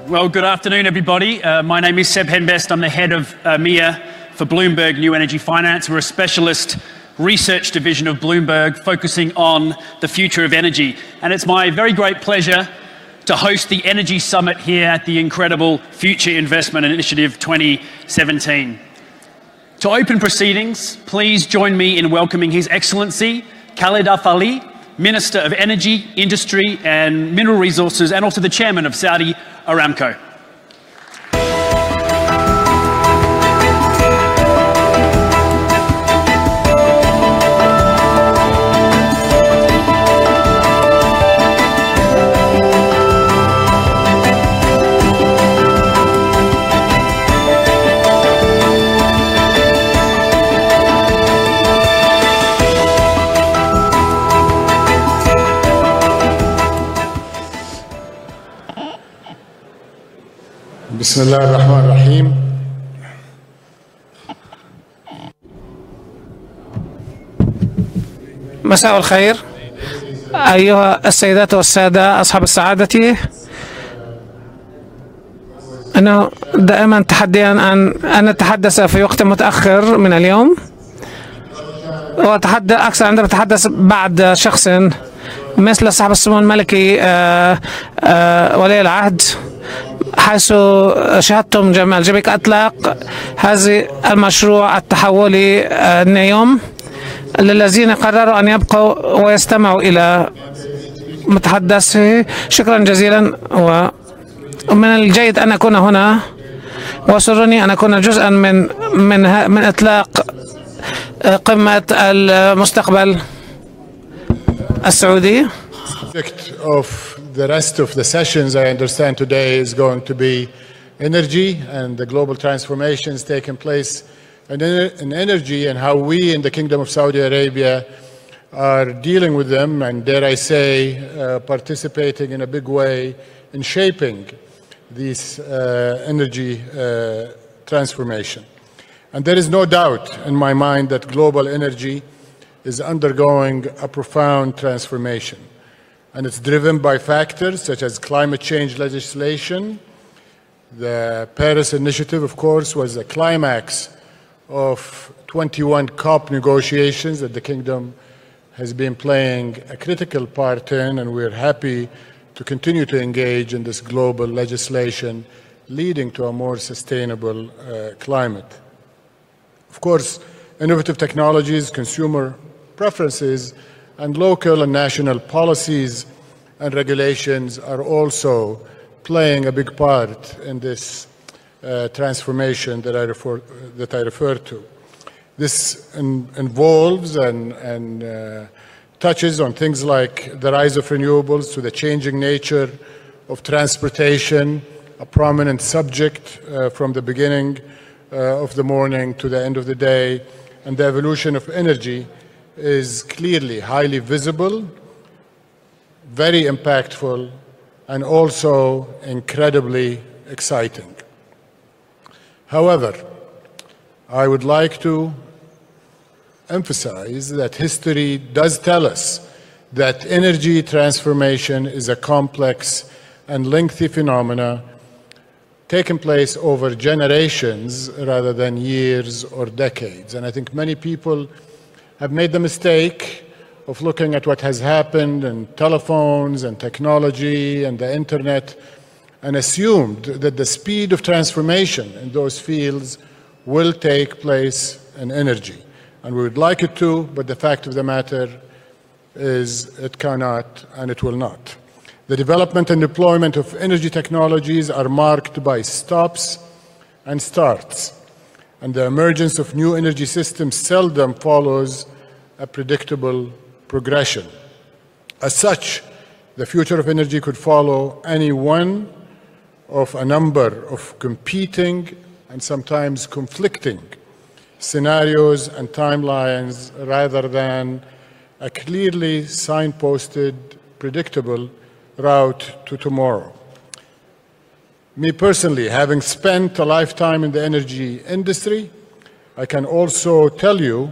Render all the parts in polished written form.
Well, good afternoon, everybody. My name is Seb Henbest. I'm the head of MIA for Bloomberg New Energy Finance. We're a specialist research division of Bloomberg focusing on the future of energy. And it's my very great pleasure to host the Energy Summit here at the incredible Future Investment Initiative 2017. To open proceedings, please join me in welcoming His Excellency Khaled Al-Falih, Minister of Energy, Industry and Mineral Resources, and also the Chairman of Saudi Aramco. بسم الله الرحمن الرحيم. مساء الخير أيها السيدات والسادة أصحاب السعادة. أنا دائما تحديا أن أتحدث في وقت متأخر من اليوم، وأتحدث أكثر عندما أتحدث بعد شخص مثل صاحب السمو الملكي ولي العهد، حيث شاهدتم الجميع إطلاق هذا المشروع التحولي اليوم للذين قرروا أن يبقوا ويستمعوا إلى متحدثه. شكرا جزيلا، ومن الجيد أن أكون هنا، وسرني أن أكون جزءا من إطلاق قمة المستقبل السعودي. The rest of the sessions, I understand, today is going to be energy and the global transformations taking place in energy and how we in the Kingdom of Saudi Arabia are dealing with them and, dare I say, participating in a big way in shaping this energy transformation. And there is no doubt in my mind that global energy is undergoing a profound transformation. And it's driven by factors such as climate change legislation. The Paris Initiative, of course, was the climax of 21 COP negotiations that the Kingdom has been playing a critical part in, and we're happy to continue to engage in this global legislation leading to a more sustainable climate. Of course, innovative technologies, consumer preferences, and local and national policies and regulations are also playing a big part in this transformation that I refer to. This involves and touches on things like the rise of renewables, to the changing nature of transportation, a prominent subject from the beginning of the morning to the end of the day, and the evolution of energy is clearly highly visible, very impactful, and also incredibly exciting. However, I would like to emphasize that history does tell us that energy transformation is a complex and lengthy phenomena taking place over generations rather than years or decades. And I think many people have made the mistake of looking at what has happened in telephones and technology and the internet and assumed that the speed of transformation in those fields will take place in energy. And we would like it to, but the fact of the matter is it cannot and it will not. The development and deployment of energy technologies are marked by stops and starts, and the emergence of new energy systems seldom follows a predictable progression. As such, the future of energy could follow any one of a number of competing and sometimes conflicting scenarios and timelines rather than a clearly signposted, predictable route to tomorrow. Me personally, having spent a lifetime in the energy industry, I can also tell you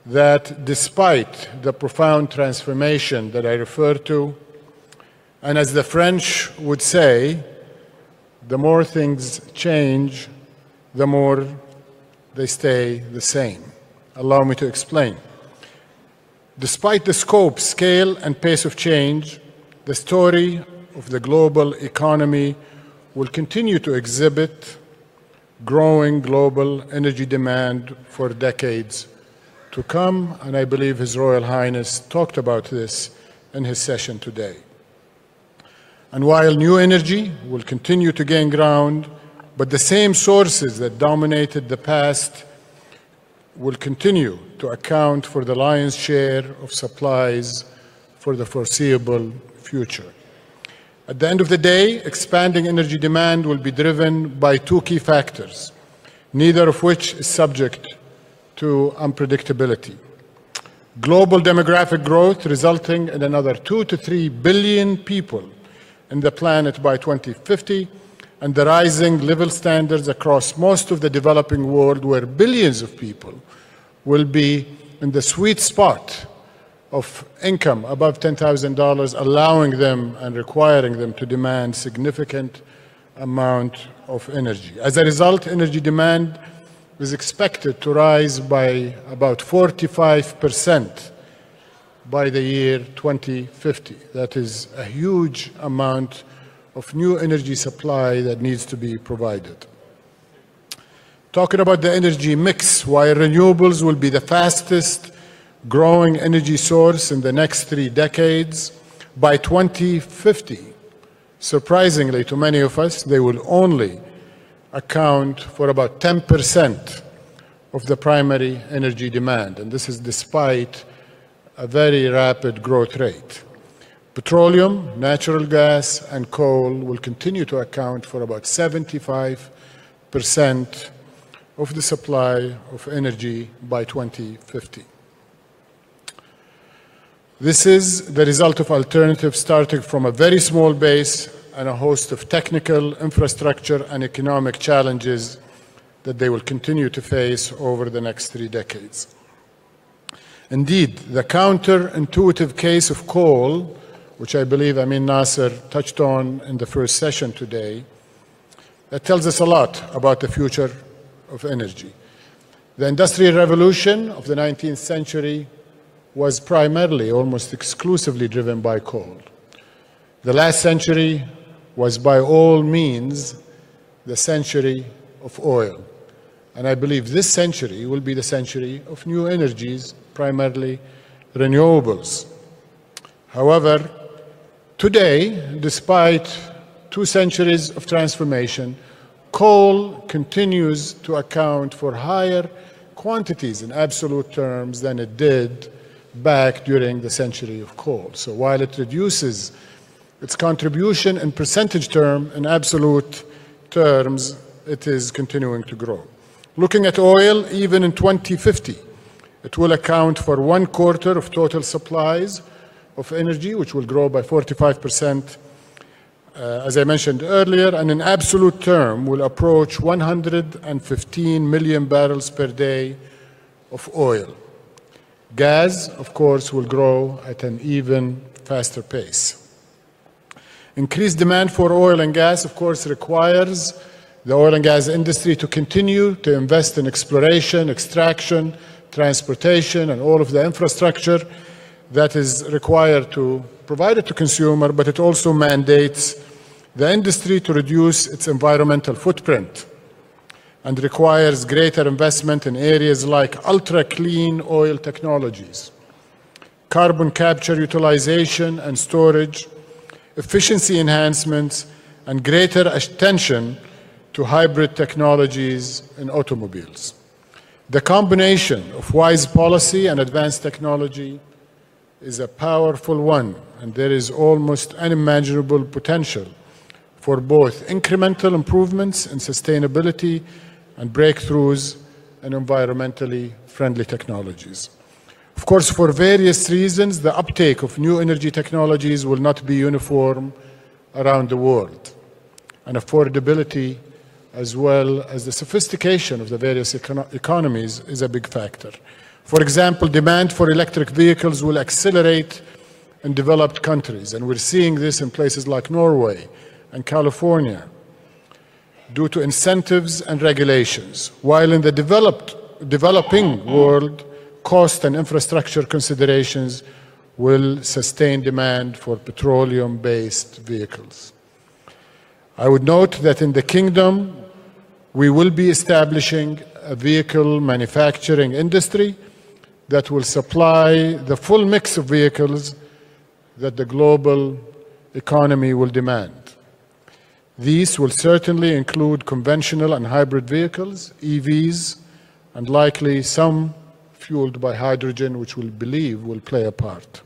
that despite the profound transformation that I refer to, and as the French would say, the more things change, the more they stay the same. Allow me to explain. Despite the scope, scale, and pace of change, the story of the global economy will continue to exhibit growing global energy demand for decades to come, and I believe His Royal Highness talked about this in his session today. And while new energy will continue to gain ground, but the same sources that dominated the past will continue to account for the lion's share of supplies for the foreseeable future. At the end of the day, expanding energy demand will be driven by two key factors, neither of which is subject to unpredictability. Global demographic growth resulting in another 2 to 3 billion people in the planet by 2050, and the rising living standards across most of the developing world, where billions of people will be in the sweet spot of income above $10,000, allowing them and requiring them to demand significant amount of energy. As a result, energy demand is expected to rise by about 45% by the year 2050. That is a huge amount of new energy supply that needs to be provided. Talking about the energy mix, while renewables will be the fastest growing energy source in the next 3 decades, by 2050, surprisingly to many of us, they will only account for about 10% of the primary energy demand, and this is despite a very rapid growth rate. Petroleum, natural gas, and coal will continue to account for about 75% of the supply of energy by 2050. This is the result of alternatives starting from a very small base and a host of technical, infrastructure, and economic challenges that they will continue to face over the next 3 decades. Indeed, the counterintuitive case of coal, which I believe Amin Nasser touched on in the first session today, that tells us a lot about the future of energy. The Industrial Revolution of the 19th century was primarily, almost exclusively driven by coal. The last century was by all means the century of oil. And I believe this century will be the century of new energies, primarily renewables. However, today, despite 2 centuries of transformation, coal continues to account for higher quantities in absolute terms than it did back during the century of coal. So while it reduces its contribution in percentage terms, in absolute terms, it is continuing to grow. Looking at oil, even in 2050, it will account for 1/4 of total supplies of energy, which will grow by 45%, as I mentioned earlier, and in absolute term will approach 115 million barrels per day of oil. Gas, of course, will grow at an even faster pace. Increased demand for oil and gas, of course, requires the oil and gas industry to continue to invest in exploration, extraction, transportation, and all of the infrastructure that is required to provide it to consumer, but it also mandates the industry to reduce its environmental footprint and requires greater investment in areas like ultra-clean oil technologies, carbon capture utilization and storage, efficiency enhancements, and greater attention to hybrid technologies in automobiles. The combination of wise policy and advanced technology is a powerful one, and there is almost unimaginable potential for both incremental improvements in sustainability and breakthroughs in environmentally friendly technologies. Of course, for various reasons, the uptake of new energy technologies will not be uniform around the world, and affordability as well as the sophistication of the various economies is a big factor. For example, demand for electric vehicles will accelerate in developed countries, and we're seeing this in places like Norway and California. due to incentives and regulations, while in the developing world, cost and infrastructure considerations will sustain demand for petroleum-based vehicles. I would note that in the Kingdom, we will be establishing a vehicle manufacturing industry that will supply the full mix of vehicles that the global economy will demand. These will certainly include conventional and hybrid vehicles, EVs, and likely some fueled by hydrogen, which we believe will play a part.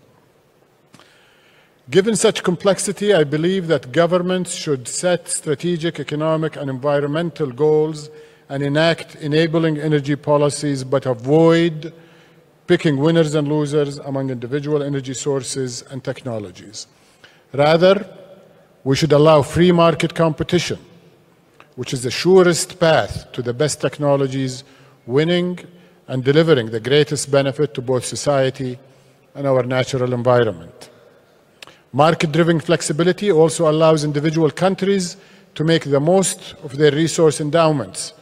Given such complexity, I believe that governments should set strategic economic and environmental goals and enact enabling energy policies, but avoid picking winners and losers among individual energy sources and technologies. Rather, we should allow free market competition, which is the surest path to the best technologies winning and delivering the greatest benefit to both society and our natural environment. Market-driven flexibility also allows individual countries to make the most of their resource endowments,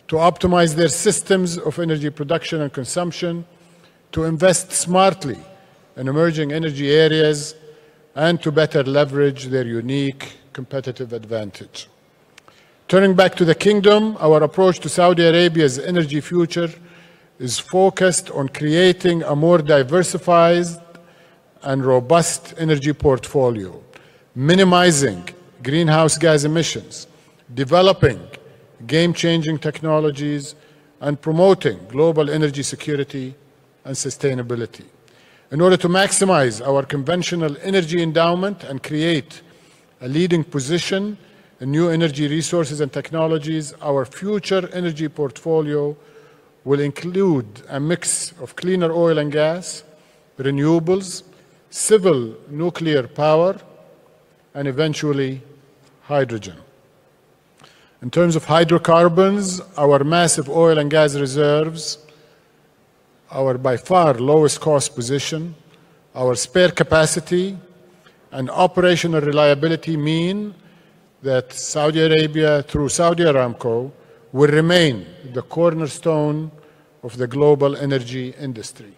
to optimize their systems of energy production and consumption, to invest smartly in emerging energy areas, and to better leverage their unique competitive advantage. Turning back to the Kingdom, our approach to Saudi Arabia's energy future is focused on creating a more diversified and robust energy portfolio, minimizing greenhouse gas emissions, developing game-changing technologies, and promoting global energy security and sustainability. In order to maximize our conventional energy endowment and create a leading position in new energy resources and technologies, our future energy portfolio will include a mix of cleaner oil and gas, renewables, civil nuclear power, and eventually hydrogen. In terms of hydrocarbons, our massive oil and gas reserves, our by far lowest cost position, our spare capacity, and operational reliability mean that Saudi Arabia, through Saudi Aramco, will remain the cornerstone of the global energy industry.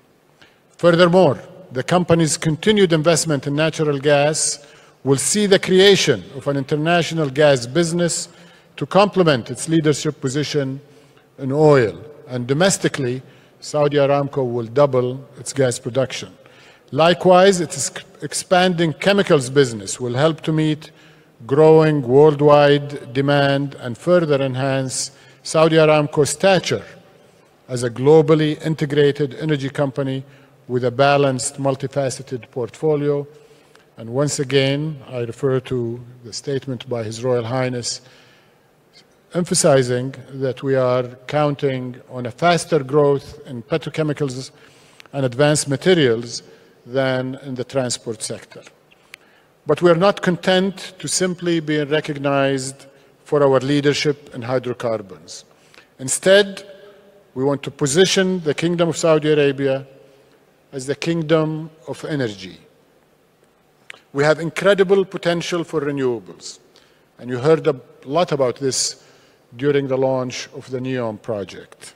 Furthermore, the company's continued investment in natural gas will see the creation of an international gas business to complement its leadership position in oil. And domestically, Saudi Aramco will double its gas production. Likewise, its expanding chemicals business will help to meet growing worldwide demand and further enhance Saudi Aramco's stature as a globally integrated energy company with a balanced, multifaceted portfolio. And once again, I refer to the statement by His Royal Highness emphasizing that we are counting on a faster growth in petrochemicals and advanced materials than in the transport sector. But we are not content to simply be recognized for our leadership in hydrocarbons. Instead, we want to position the Kingdom of Saudi Arabia as the kingdom of energy. We have incredible potential for renewables, and you heard a lot about this during the launch of the NEOM project,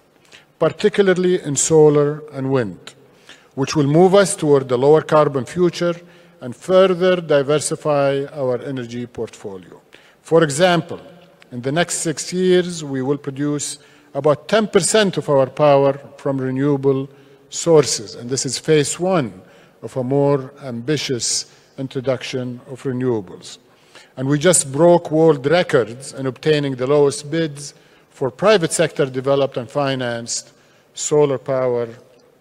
particularly in solar and wind, which will move us toward the lower carbon future and further diversify our energy portfolio. For example, in the next 6 years, we will produce about 10% of our power from renewable sources, and this is phase one of a more ambitious introduction of renewables. And we just broke world records in obtaining the lowest bids for private sector developed and financed solar power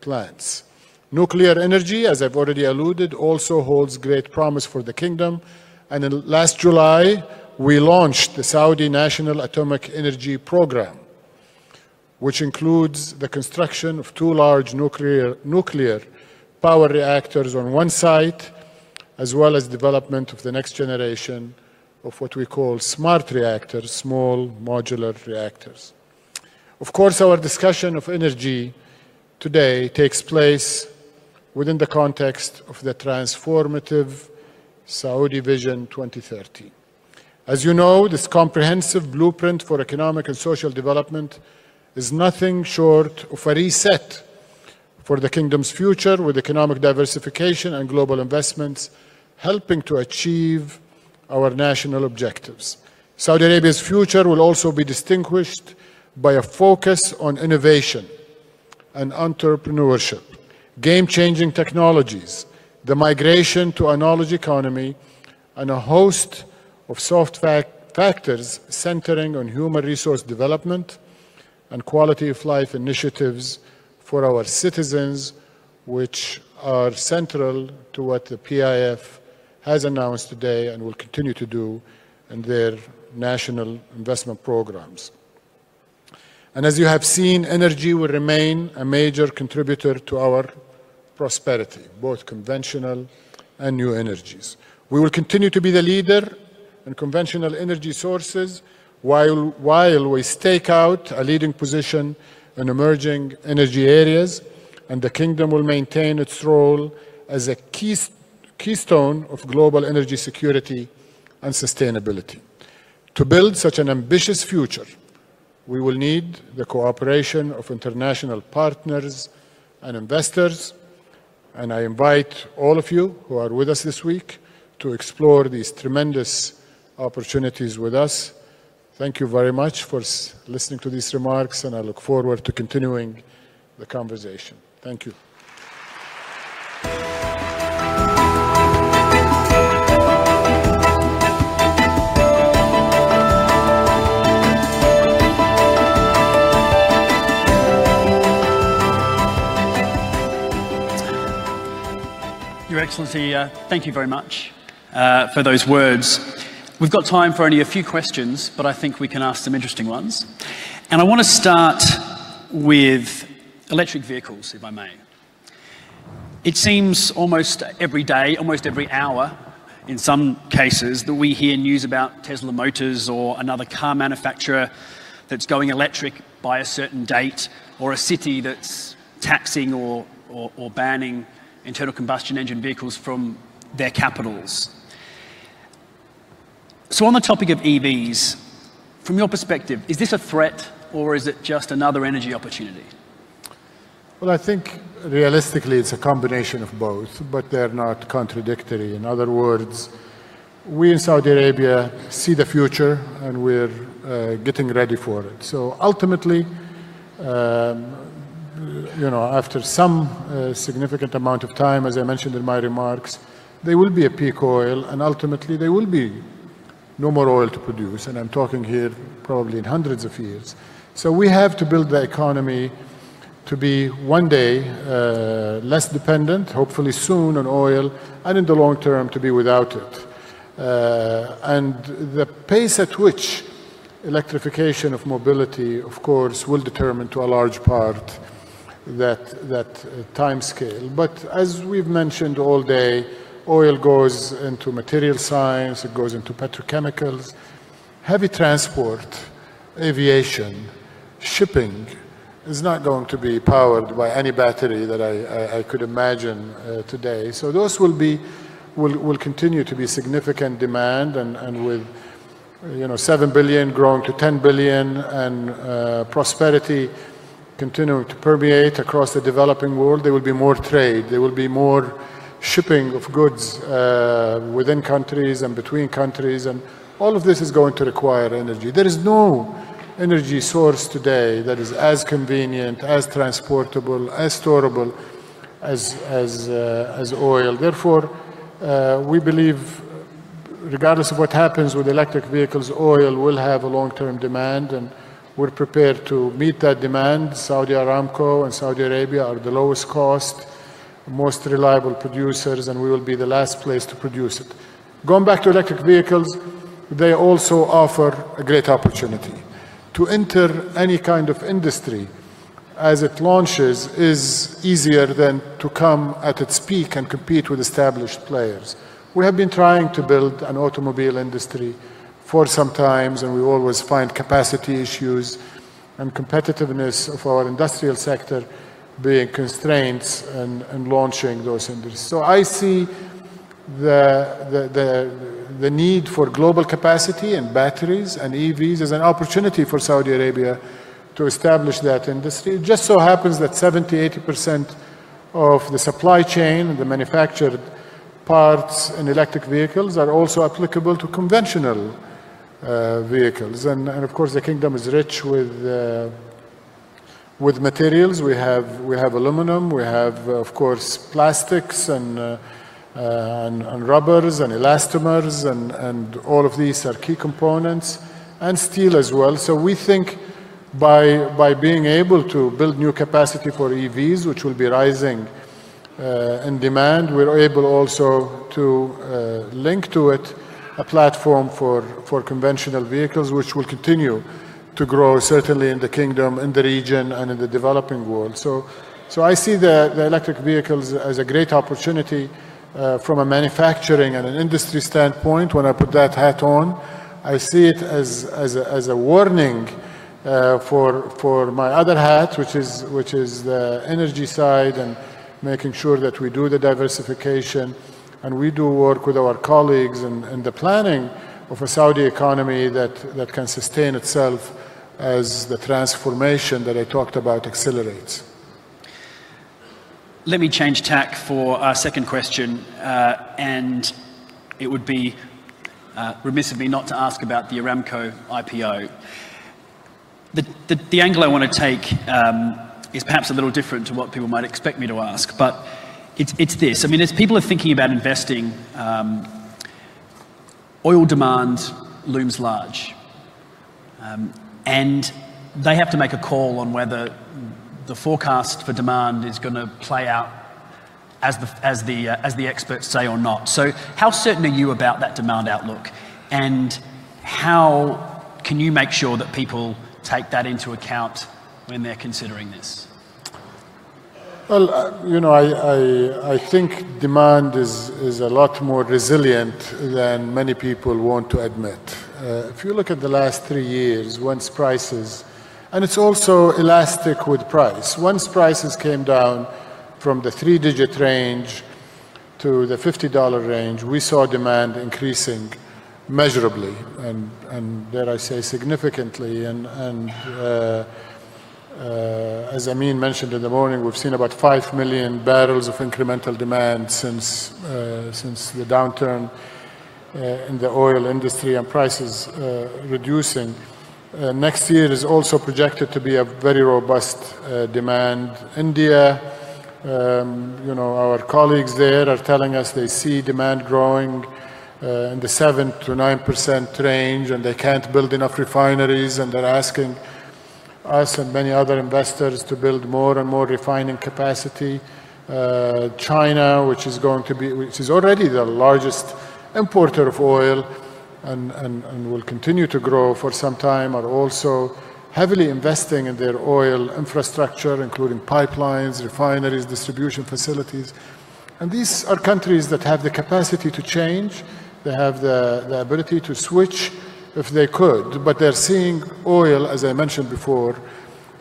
plants. Nuclear energy, as I've already alluded, also holds great promise for the Kingdom. And in last July, we launched the Saudi National Atomic Energy Program, which includes the construction of 2 large nuclear power reactors on one site, as well as development of the next generation of what we call smart reactors, small modular reactors. Of course, our discussion of energy today takes place within the context of the transformative Saudi Vision 2030. As you know, this comprehensive blueprint for economic and social development is nothing short of a reset for the kingdom's future, with economic diversification and global investments helping to achieve our national objectives. Saudi Arabia's future will also be distinguished by a focus on innovation and entrepreneurship, game-changing technologies, the migration to a knowledge economy, and a host of soft factors centering on human resource development and quality of life initiatives for our citizens, which are central to what the PIF has announced today and will continue to do in their national investment programs. And as you have seen, energy will remain a major contributor to our prosperity, both conventional and new energies. We will continue to be the leader in conventional energy sources while we stake out a leading position in emerging energy areas, and the Kingdom will maintain its role as a keystone of global energy security and sustainability. To build such an ambitious future, we will need the cooperation of international partners and investors, and I invite all of you who are with us this week to explore these tremendous opportunities with us. Thank you very much for listening to these remarks, and I look forward to continuing the conversation. Thank you. Your Excellency, thank you very much for those words. We've got time for only a few questions, but I think we can ask some interesting ones. And I want to start with electric vehicles, if I may. It seems almost every day, almost every hour, in some cases, that we hear news about Tesla Motors or another car manufacturer that's going electric by a certain date, or a city that's taxing or banning internal combustion engine vehicles from their capitals. So on the topic of EVs, from your perspective, is this a threat or is it just another energy opportunity? Well, I think realistically it's a combination of both, but they're not contradictory. In other words, we in Saudi Arabia see the future and we're getting ready for it. So ultimately, after some significant amount of time, as I mentioned in my remarks, there will be a peak oil, and ultimately there will be no more oil to produce, and I'm talking here probably in hundreds of years. So we have to build the economy to be one day less dependent, hopefully soon, on oil, and in the long term to be without it. And the pace at which electrification of mobility, of course, will determine to a large part that time scale. But as we've mentioned all day, oil goes into material science, it goes into petrochemicals, heavy transport, aviation, shipping is not going to be powered by any battery that I could imagine today. So those will continue to be significant demand, and with 7 billion growing to 10 billion and prosperity continuing to permeate across the developing world, there will be more trade, there will be more shipping of goods within countries and between countries, and all of this is going to require energy. There is no energy source today that is as convenient, as transportable, as storable as oil. Therefore, we believe, regardless of what happens with electric vehicles, oil will have a long-term demand, and we're prepared to meet that demand. Saudi Aramco and Saudi Arabia are the lowest cost, most reliable producers, and we will be the last place to produce it. Going back to electric vehicles, they also offer a great opportunity. To enter any kind of industry as it launches is easier than to come at its peak and compete with established players. We have been trying to build an automobile industry for some time, and we always find capacity issues and competitiveness of our industrial sector being constraints in launching those industries. So I see the need for global capacity in batteries and EVs is an opportunity for Saudi Arabia to establish that industry. It just so happens that 70–80% of the supply chain and the manufactured parts in electric vehicles are also applicable to conventional vehicles. And of course, the kingdom is rich with materials. We have aluminum, we have, of course, plastics and rubbers and elastomers, and all of these are key components, and steel as well. So we think by being able to build new capacity for EVs, which will be rising in demand, we're able also to link to it a platform for conventional vehicles, which will continue to grow, certainly in the kingdom, in the region, and in the developing world. So I see the electric vehicles as a great opportunity from a manufacturing and an industry standpoint. When I put that hat on, I see it as a warning for my other hat, which is the energy side, and making sure that we do the diversification and we do work with our colleagues in the planning of a Saudi economy that can sustain itself as the transformation that I talked about accelerates. Let me change tack for our second question, and it would be remiss of me not to ask about the Aramco IPO. The angle I want to take is perhaps a little different to what people might expect me to ask, but it's this. I mean, as people are thinking about investing, oil demand looms large, and they have to make a call on whether the forecast for demand is going to play out as the experts say or not. So how certain are you about that demand outlook, and how can you make sure that people take that into account when they're considering this? Well, I think demand is a lot more resilient than many people want to admit. If you look at the last 3 years, once prices, and it's also elastic with price, once prices came down from the 3-digit range to the $50 range, we saw demand increasing measurably and dare I say significantly. As Amin mentioned in the morning, we've seen about 5 million barrels of incremental demand since the downturn in the oil industry and prices reducing. Next year is also projected to be a very robust demand. India, our colleagues there are telling us they see demand growing in the 7 to 9% range, and they can't build enough refineries, and they're asking us and many other investors to build more and more refining capacity. China, which is already the largest importer of oil and will continue to grow for some time, are also heavily investing in their oil infrastructure, including pipelines, refineries, distribution facilities. And these are countries that have the capacity to change. They have the ability to switch if they could, but they're seeing oil, as I mentioned before,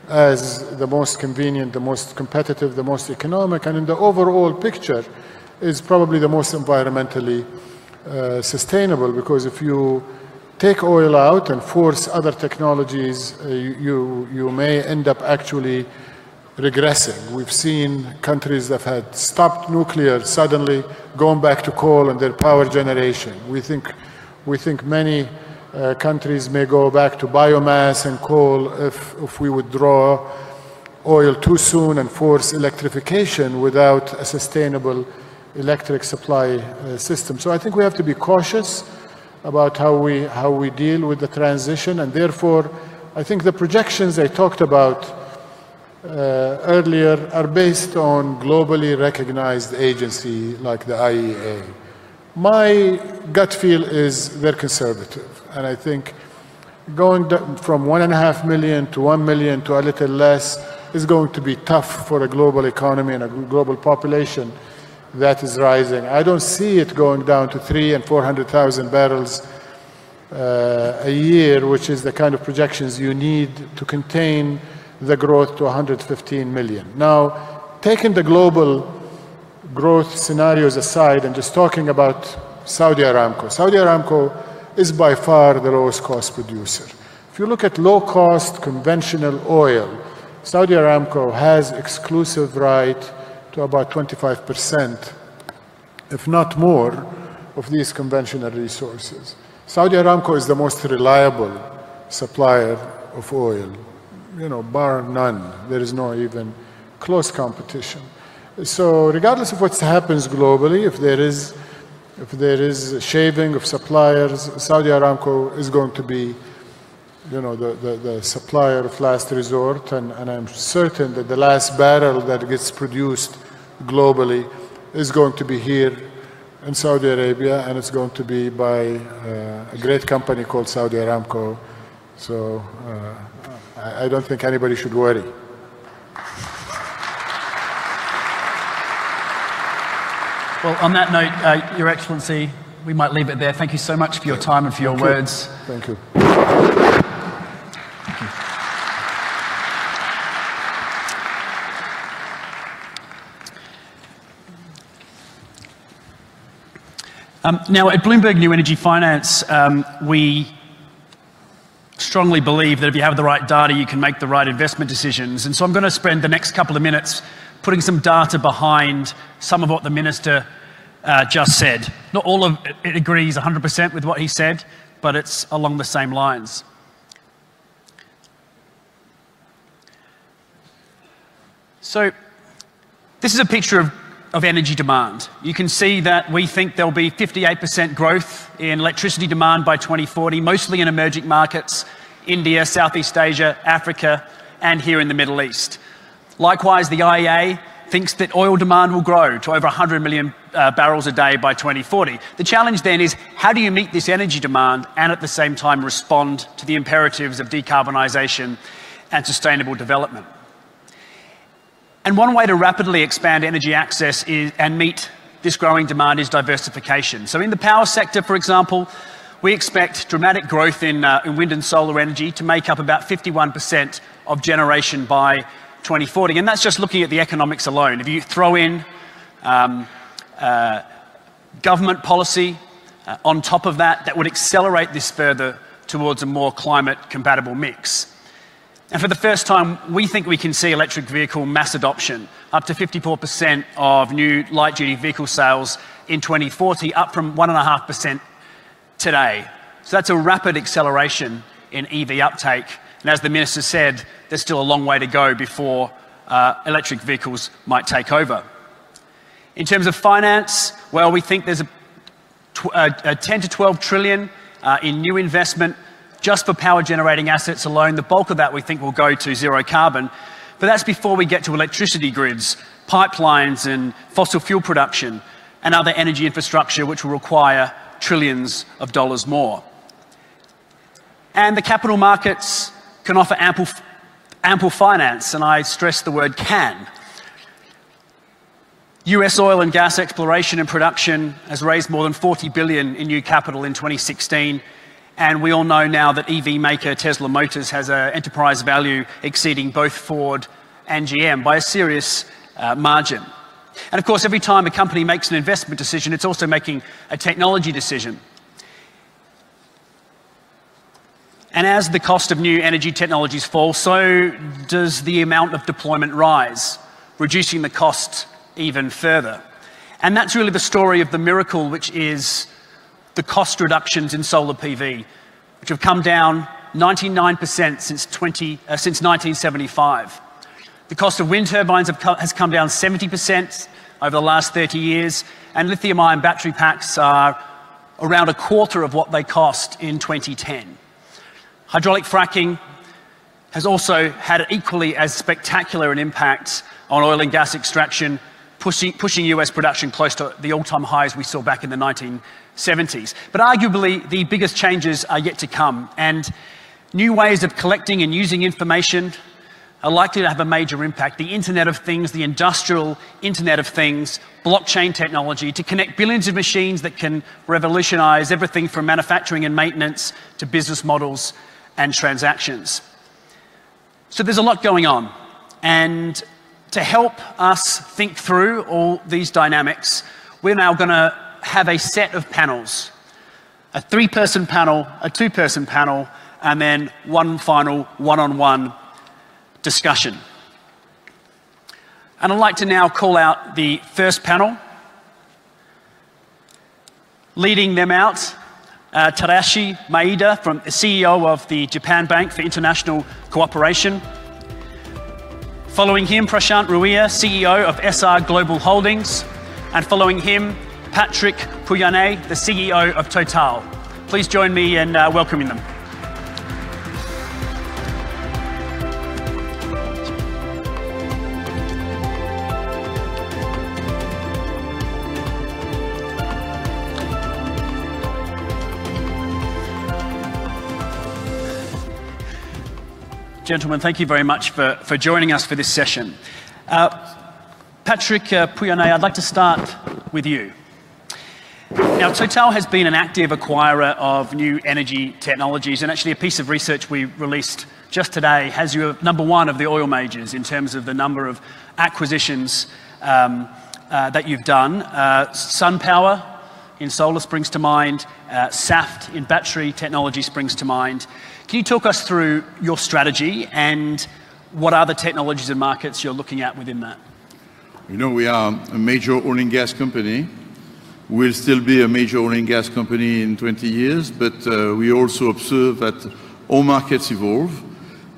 as the most convenient, the most competitive, the most economic, and in the overall picture is probably the most environmentally sustainable, because if you take oil out and force other technologies, you may end up actually regressing. We've seen countries that have had stopped nuclear suddenly going back to coal in their power generation. We think many countries may go back to biomass and coal if we withdraw oil too soon and force electrification without a sustainable electric supply system. So I think we have to be cautious about how we deal with the transition, and therefore I think the projections I talked about earlier are based on globally recognized agency like the IEA. My gut feel is they're conservative, and I think going from 1.5 million to 1 million to a little less is going to be tough for a global economy and a global population that is rising. I don't see it going down to 300,000 and 400,000 barrels a year, which is the kind of projections you need to contain the growth to 115 million. Now, taking the global growth scenarios aside and just talking about Saudi Aramco. Saudi Aramco is by far the lowest cost producer. If you look at low-cost conventional oil, Saudi Aramco has exclusive right to about 25%, if not more, of these conventional resources. Saudi Aramco is the most reliable supplier of oil, bar none. There is no even close competition. So regardless of what happens globally, if there is shaving of suppliers, Saudi Aramco is going to be the supplier of last resort, and I'm certain that the last barrel that gets produced globally is going to be here in Saudi Arabia, and it's going to be by a great company called Saudi Aramco. So I don't think anybody should worry. Well, on that note, Your Excellency, we might leave it there. Thank you so much for your time and for your words. Thank you. Now, at Bloomberg New Energy Finance, we strongly believe that if you have the right data, you can make the right investment decisions. And so I'm going to spend the next couple of minutes putting some data behind some of what the Minister just said. Not all of it agrees 100% with what he said, but it's along the same lines. So this is a picture of energy demand. You can see that we think there'll be 58% growth in electricity demand by 2040, mostly in emerging markets, India, Southeast Asia, Africa, and here in the Middle East. Likewise, the IEA thinks that oil demand will grow to over 100 million barrels a day by 2040. The challenge then is, how do you meet this energy demand and at the same time respond to the imperatives of decarbonisation and sustainable development? And one way to rapidly expand energy access and meet this growing demand is diversification. So in the power sector, for example, we expect dramatic growth in wind and solar energy to make up about 51% of generation by 2040. And that's just looking at the economics alone. If you throw in government policy on top of that, that would accelerate this further towards a more climate-compatible mix. And for the first time, we think we can see electric vehicle mass adoption, up to 54% of new light-duty vehicle sales in 2040, up from 1.5% today. So that's a rapid acceleration in EV uptake. And as the Minister said, there's still a long way to go before electric vehicles might take over. In terms of finance, well, we think there's a 10 to 12 trillion in new investment just for power generating assets alone. The bulk of that we think will go to zero carbon, but that's before we get to electricity grids, pipelines and fossil fuel production and other energy infrastructure which will require trillions of dollars more. And the capital markets can offer ample finance, and I stress the word can. US oil and gas exploration and production has raised more than $40 billion in new capital in 2016. And we all know now that EV maker Tesla Motors has an enterprise value exceeding both Ford and GM by a serious margin. And of course, every time a company makes an investment decision, it's also making a technology decision. And as the cost of new energy technologies fall, so does the amount of deployment rise, reducing the cost even further. And that's really the story of the miracle, which is the cost reductions in solar PV, which have come down 99% since 1975. The cost of wind turbines has come down 70% over the last 30 years, and lithium-ion battery packs are around a quarter of what they cost in 2010. Hydraulic fracking has also had equally as spectacular an impact on oil and gas extraction, pushing US production close to the all-time highs we saw back in the 1970s. But arguably, the biggest changes are yet to come, and new ways of collecting and using information are likely to have a major impact. The Internet of Things, the industrial Internet of Things, blockchain technology to connect billions of machines that can revolutionize everything from manufacturing and maintenance to business models and transactions. So there's a lot going on, and to help us think through all these dynamics, we're now going to have a set of panels. A 3-person panel, a 2-person panel, and then one final one-on-one discussion. And I'd like to now call out the first panel. Leading them out, Tadashi Maeda, from the CEO of the Japan Bank for International Cooperation. Following him, Prashant Ruiya, CEO of SR Global Holdings. And following him, Patrick Pouyanné, the CEO of Total. Please join me in welcoming them. Gentlemen, thank you very much for joining us for this session. Patrick Pouyanné, I'd like to start with you. Now, Total has been an active acquirer of new energy technologies, and actually a piece of research we released just today has you at #1 of the oil majors in terms of the number of acquisitions that you've done. SunPower in solar springs to mind, Saft in battery technology springs to mind. Can you talk us through your strategy and what are the technologies and markets you're looking at within that? You know, we are a major oil and gas company. We'll still be a major oil and gas company in 20 years, but we also observe that all markets evolve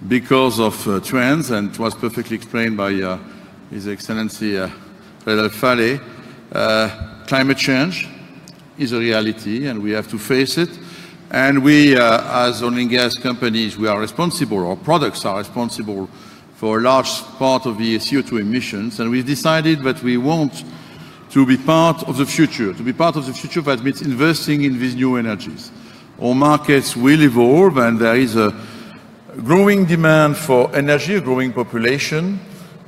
because of trends, and it was perfectly explained by His Excellency Frédéric Fallet. Climate change is a reality, and we have to face it. And we, as oil and gas companies, we are responsible, our products are responsible for a large part of the CO2 emissions, and we've decided that we want to be part of the future. To be part of the future, that means investing in these new energies. Our markets will evolve, and there is a growing demand for energy, a growing population,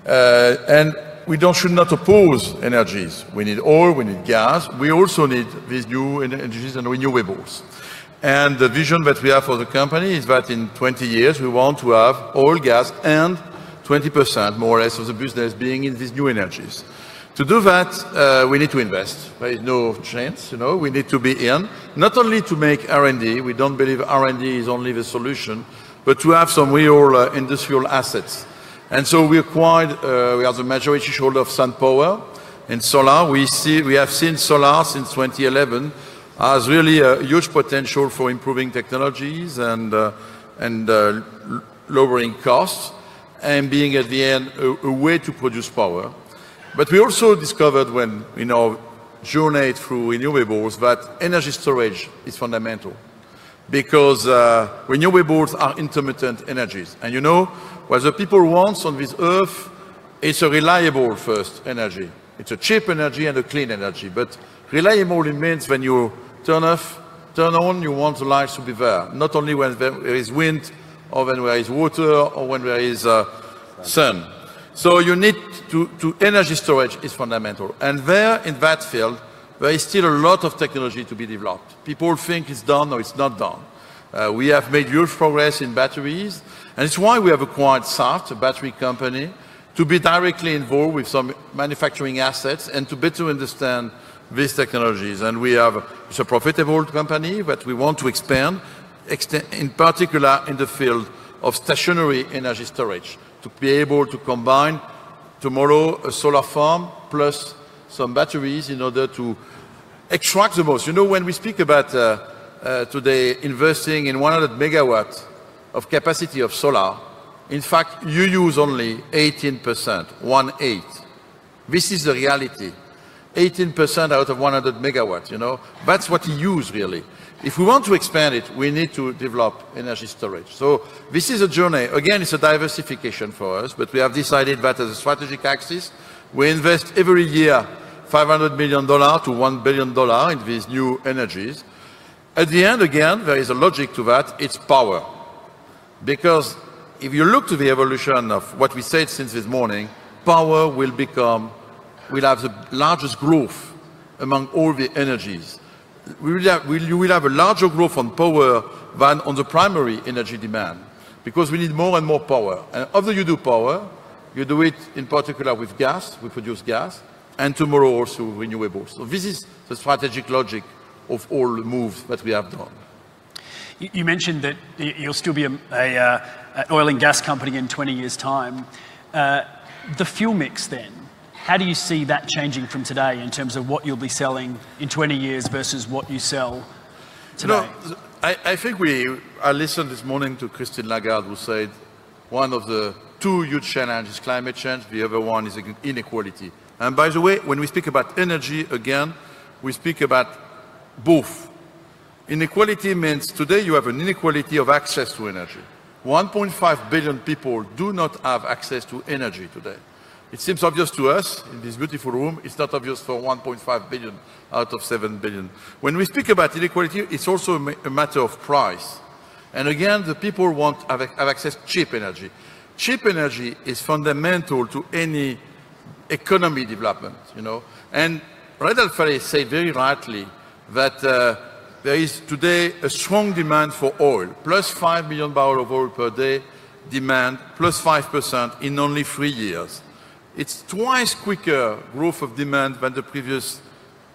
and we should not oppose energies. We need oil, we need gas. We also need these new energies and renewables. And the vision that we have for the company is that in 20 years, we want to have oil, gas, and 20% more or less of the business being in these new energies. To do that, we need to invest. There is no chance, you know, we need to be in, not only to make R&D, we don't believe R&D is only the solution, but to have some real industrial assets. And so we acquired, we are the majority shareholder of SunPower in solar. We have seen solar since 2011 as really a huge potential for improving technologies and lowering costs, and being at the end a way to produce power. But we also discovered when, in our journey through renewables, that energy storage is fundamental, because renewables are intermittent energies. And you know, what the people want on this earth is a reliable first energy. It's a cheap energy and a clean energy, but reliable means when you turn on, you want the lights to be there. Not only when there is wind, or when there is water, or when there is sun. So you need to energy storage is fundamental. And there, in that field, there is still a lot of technology to be developed. People think it's done, or it's not done. We have made huge progress in batteries, and it's why we have acquired Saft, a battery company, to be directly involved with some manufacturing assets and to better understand these technologies. And it's a profitable company that we want to expand, in particular in the field of stationary energy storage, to be able to combine tomorrow a solar farm plus some batteries in order to extract the most. You know, when we speak about today investing in 100 megawatts of capacity of solar, in fact, you use only 18%, 1/8. This is the reality. 18% out of 100 megawatts, you know, that's what you use really. If we want to expand it, we need to develop energy storage. So this is a journey. Again, it's a diversification for us, but we have decided that as a strategic axis, we invest every year $500 million to $1 billion in these new energies. At the end, again, there is a logic to that, it's power. Because if you look to the evolution of what we said since this morning, power will have the largest growth among all the energies. You will have a larger growth on power than on the primary energy demand, because we need more and more power. And after you do power, You do it in particular with gas, we produce gas, and tomorrow also renewables. So this is the strategic logic of all the moves that we have done. You mentioned that you'll still be an oil and gas company in 20 years' time. The fuel mix then, how do you see that changing from today in terms of what you'll be selling in 20 years versus what you sell today? No, I think I listened this morning to Christine Lagarde, who said one of the two huge challenges is climate change, the other one is inequality. And by the way, when we speak about energy, again, we speak about both. Inequality means today you have an inequality of access to energy. 1.5 billion people do not have access to energy today. It seems obvious to us in this beautiful room. It's not obvious for 1.5 billion out of 7 billion. When we speak about inequality, it's also a matter of price. And again, the people want to have access to cheap energy. Cheap energy is fundamental to any economy development, you know. And Redal Fares said very rightly that there is today a strong demand for oil, plus 5 million barrels of oil per day demand, plus 5% in only 3 years. It's twice quicker growth of demand than the previous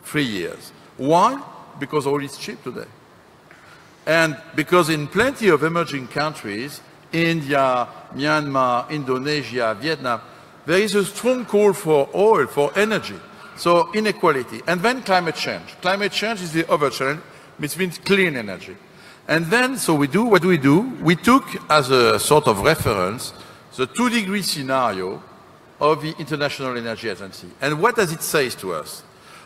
3 years. Why? Because oil is cheap today. And because in plenty of emerging countries, India, Myanmar, Indonesia, Vietnam, there is a strong call for oil, for energy. So inequality. And then climate change. Climate change is the other challenge, which means clean energy. And then, so what do? We took as a sort of reference the 2-degree scenario of the International Energy Agency. And what does it say to us?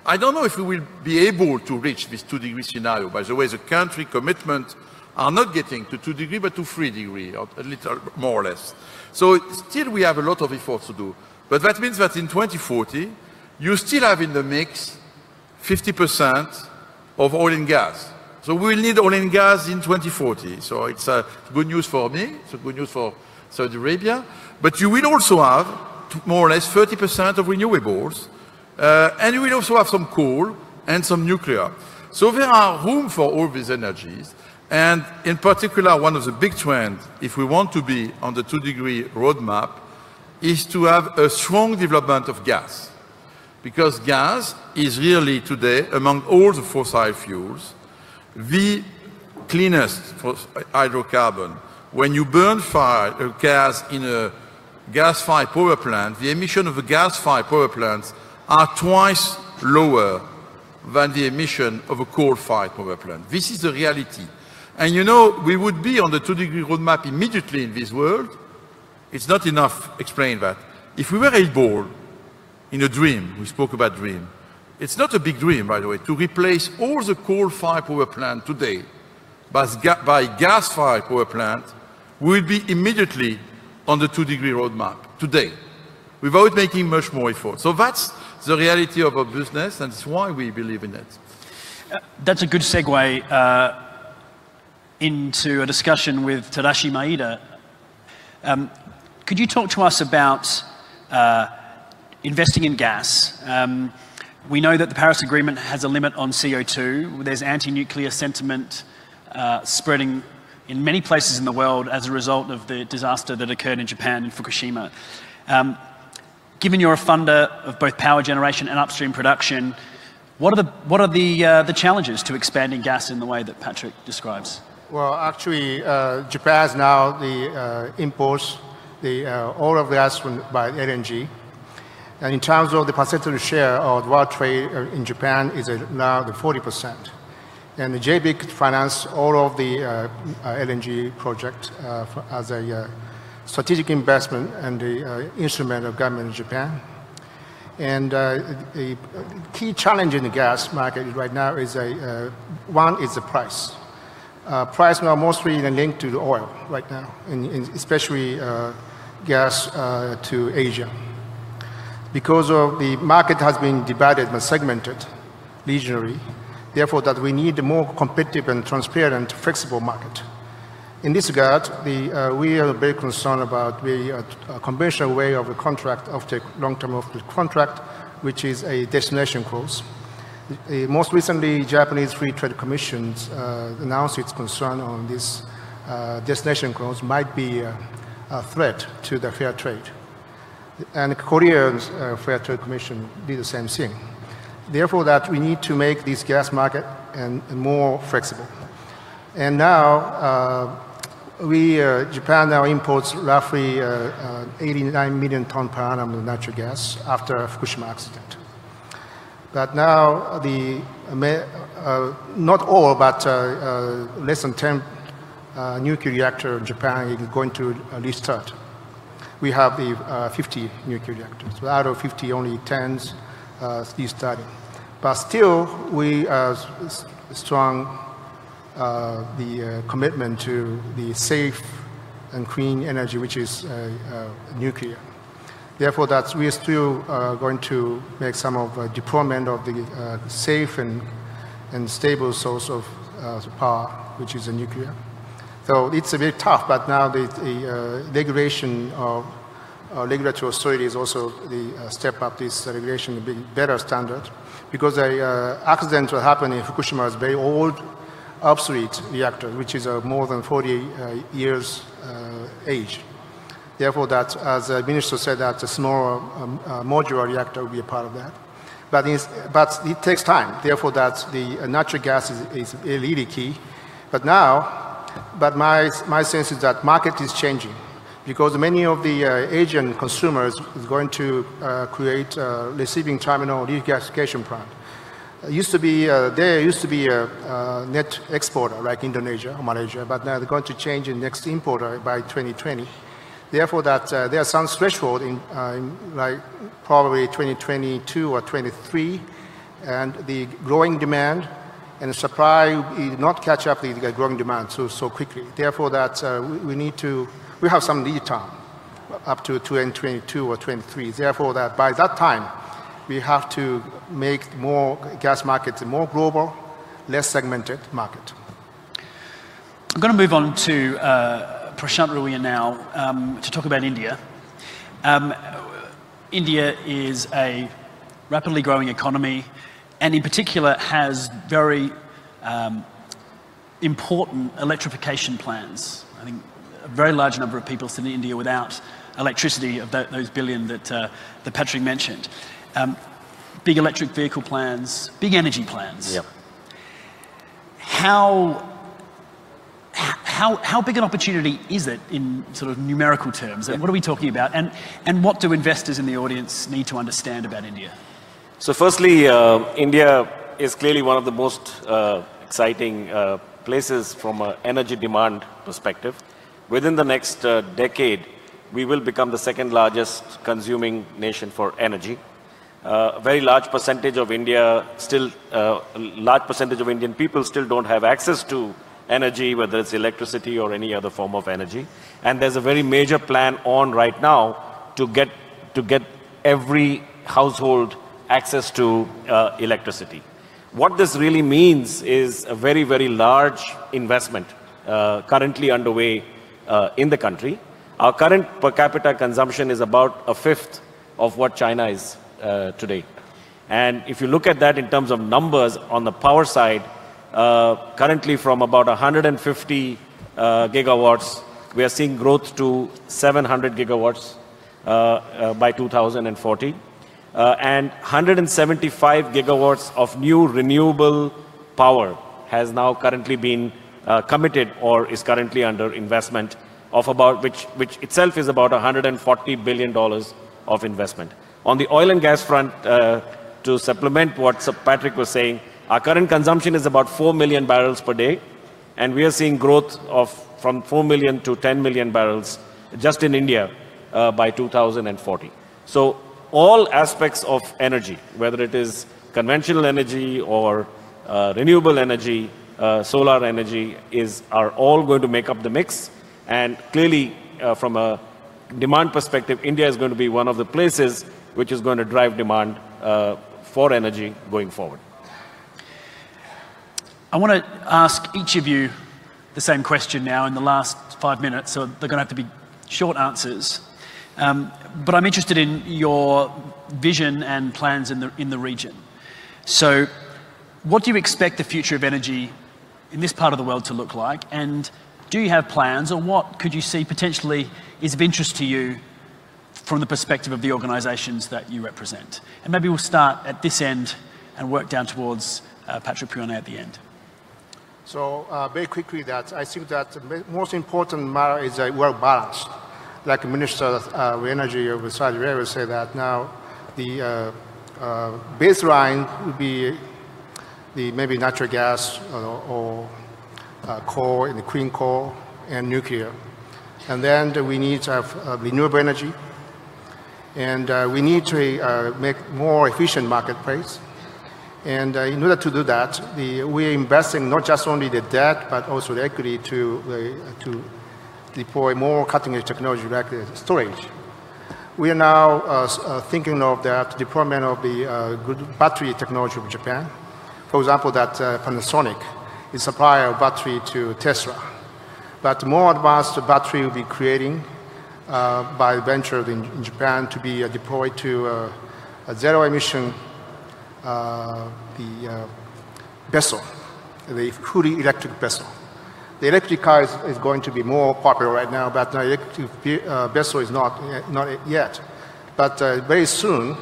I don't know if we will be able to reach this 2-degree scenario. By the way, the country commitments are not getting to 2 degrees, but to 3 degrees, or a little more or less. So still we have a lot of efforts to do. But that means that in 2040, you still have in the mix 50% of oil and gas. So we will need oil and gas in 2040. So it's good news for me, it's good news for Saudi Arabia. But you will also have more or less 30% of renewables. And you will also have some coal and some nuclear. So there are room for all these energies. And in particular, one of the big trends, if we want to be on the 2-degree roadmap, is to have a strong development of gas. Because gas is really today, among all the fossil fuels, the cleanest for hydrocarbon. When you burn gas in a gas-fired power plant, the emission of a gas-fired power plants are twice lower than the emission of a coal-fired power plant. This is the reality. And you know, we would be on the 2-degree roadmap immediately in this world. It's not enough to explain that. If we were able, in a dream, we spoke about dream, it's not a big dream, by the way, to replace all the coal-fired power plant today by gas-fired power plant, we will be immediately on the 2-degree roadmap today, without making much more effort. So that's the reality of our business, and it's why we believe in it. That's a good segue into a discussion with Tadashi Maeda. Could you talk to us about investing in gas? We know that the Paris Agreement has a limit on CO2. There's anti-nuclear sentiment spreading in many places in the world as a result of the disaster that occurred in Japan in Fukushima. Given you're a funder of both power generation and upstream production, what are the challenges to expanding gas in the way that Patrick describes? Well, actually, Japan now imports all of gas by LNG. And in terms of the percentage share of world trade in Japan is now the 40%. And the JBIC finance all of the LNG project as a strategic investment and the instrument of government of Japan. And the key challenge in the gas market right now is one is the price. Price now mostly linked to the oil right now, especially gas to Asia. Because of the market has been divided and segmented regionally, therefore that we need a more competitive and transparent, flexible market. In this regard, we are very concerned about the conventional way of a contract, of the long-term of the contract, which is a destination clause. Most recently, Japanese Free Trade Commission announced its concern on this destination clause might be a threat to the fair trade. And the Korean Fair Trade Commission did the same thing. Therefore, that we need to make this gas market and more flexible. And now, Japan now imports roughly 89 million tons per annum of natural gas after Fukushima accident. But now, not all, but less than 10 nuclear reactors in Japan is going to restart. We have the 50 nuclear reactors. So out of 50, only 10 restarting. But still, we are strong the commitment to the safe and clean energy, which is nuclear. Therefore, that we are still going to make some of deployment of the safe and stable source of power, which is nuclear. So it's a bit tough, but now the regulation of regulatory authorities also step up this regulation to be better standard, because the accident that happened in Fukushima is very old, obsolete reactor, which is more than 40 years age. Therefore, that, as the minister said, that a smaller modular reactor will be a part of that. But it takes time. Therefore, that the natural gas is really key. But my sense is that market is changing, because many of the Asian consumers is going to create a receiving terminal regasification plant. There used to be a net exporter like Indonesia or Malaysia, but now they're going to change in next importer by 2020. Therefore, that there are some threshold in like probably 2022 or 23, and the growing demand and supply will not catch up the growing demand so quickly. Therefore, that we have some lead time up to 2022 or 23. Therefore, that by that time, we have to make more gas markets more global, less segmented market. I'm going to move on to Prashant Ruiya now to talk about India. India is a rapidly growing economy, and in particular has very important electrification plans. I think a very large number of people sit in India without electricity, of those billion that Patrick mentioned. Big electric vehicle plans, big energy plans. Yep. How big an opportunity is it in sort of numerical terms? And what are we talking about? And what do investors in the audience need to understand about India? So firstly, India is clearly one of the most exciting places from an energy demand perspective. Within the next decade, we will become the second largest consuming nation for energy. A very large percentage of Indian people still don't have access to energy, whether it's electricity or any other form of energy. And there's a very major plan on right now to get every household access to electricity. What this really means is a very, very large investment currently underway in the country. Our current per capita consumption is about a fifth of what China is today. And if you look at that in terms of numbers on the power side, currently from about 150 gigawatts, we are seeing growth to 700 gigawatts by 2040. And 175 gigawatts of new renewable power has now currently been committed or is currently under investment of about, which itself is about $140 billion of investment. On the oil and gas front, to supplement what Patrick was saying, our current consumption is about 4 million barrels per day, and we are seeing growth from 4 million to 10 million barrels just in India by 2040. So all aspects of energy, whether it is conventional energy or renewable energy, solar energy, are all going to make up the mix. And clearly, from a demand perspective, India is going to be one of the places which is going to drive demand for energy going forward. I want to ask each of you the same question now in the last 5 minutes, so they're going to have to be short answers. But I'm interested in your vision and plans in the region. So what do you expect the future of energy in this part of the world to look like? And do you have plans, or what could you see potentially is of interest to you from the perspective of the organisations that you represent. And maybe we'll start at this end and work down towards Patrick Pouyanné at the end. So very quickly, that I think that the most important matter is that we're balanced. Like Minister of Energy of Saudi Arabia say that now the baseline would be the maybe natural gas or coal and the clean coal and nuclear. And then we need to have renewable energy. And we need to make more efficient marketplace. And in order to do that, we are investing not just only the debt, but also the equity to deploy more cutting-edge technology like storage. We are now thinking of that deployment of the good battery technology of Japan. For example, that Panasonic is supplier of battery to Tesla. But more advanced battery will be creating by venture in Japan to be deployed to a zero-emission vessel, the fully electric vessel. The electric car is going to be more popular right now, but the electric vessel is not yet. But very soon,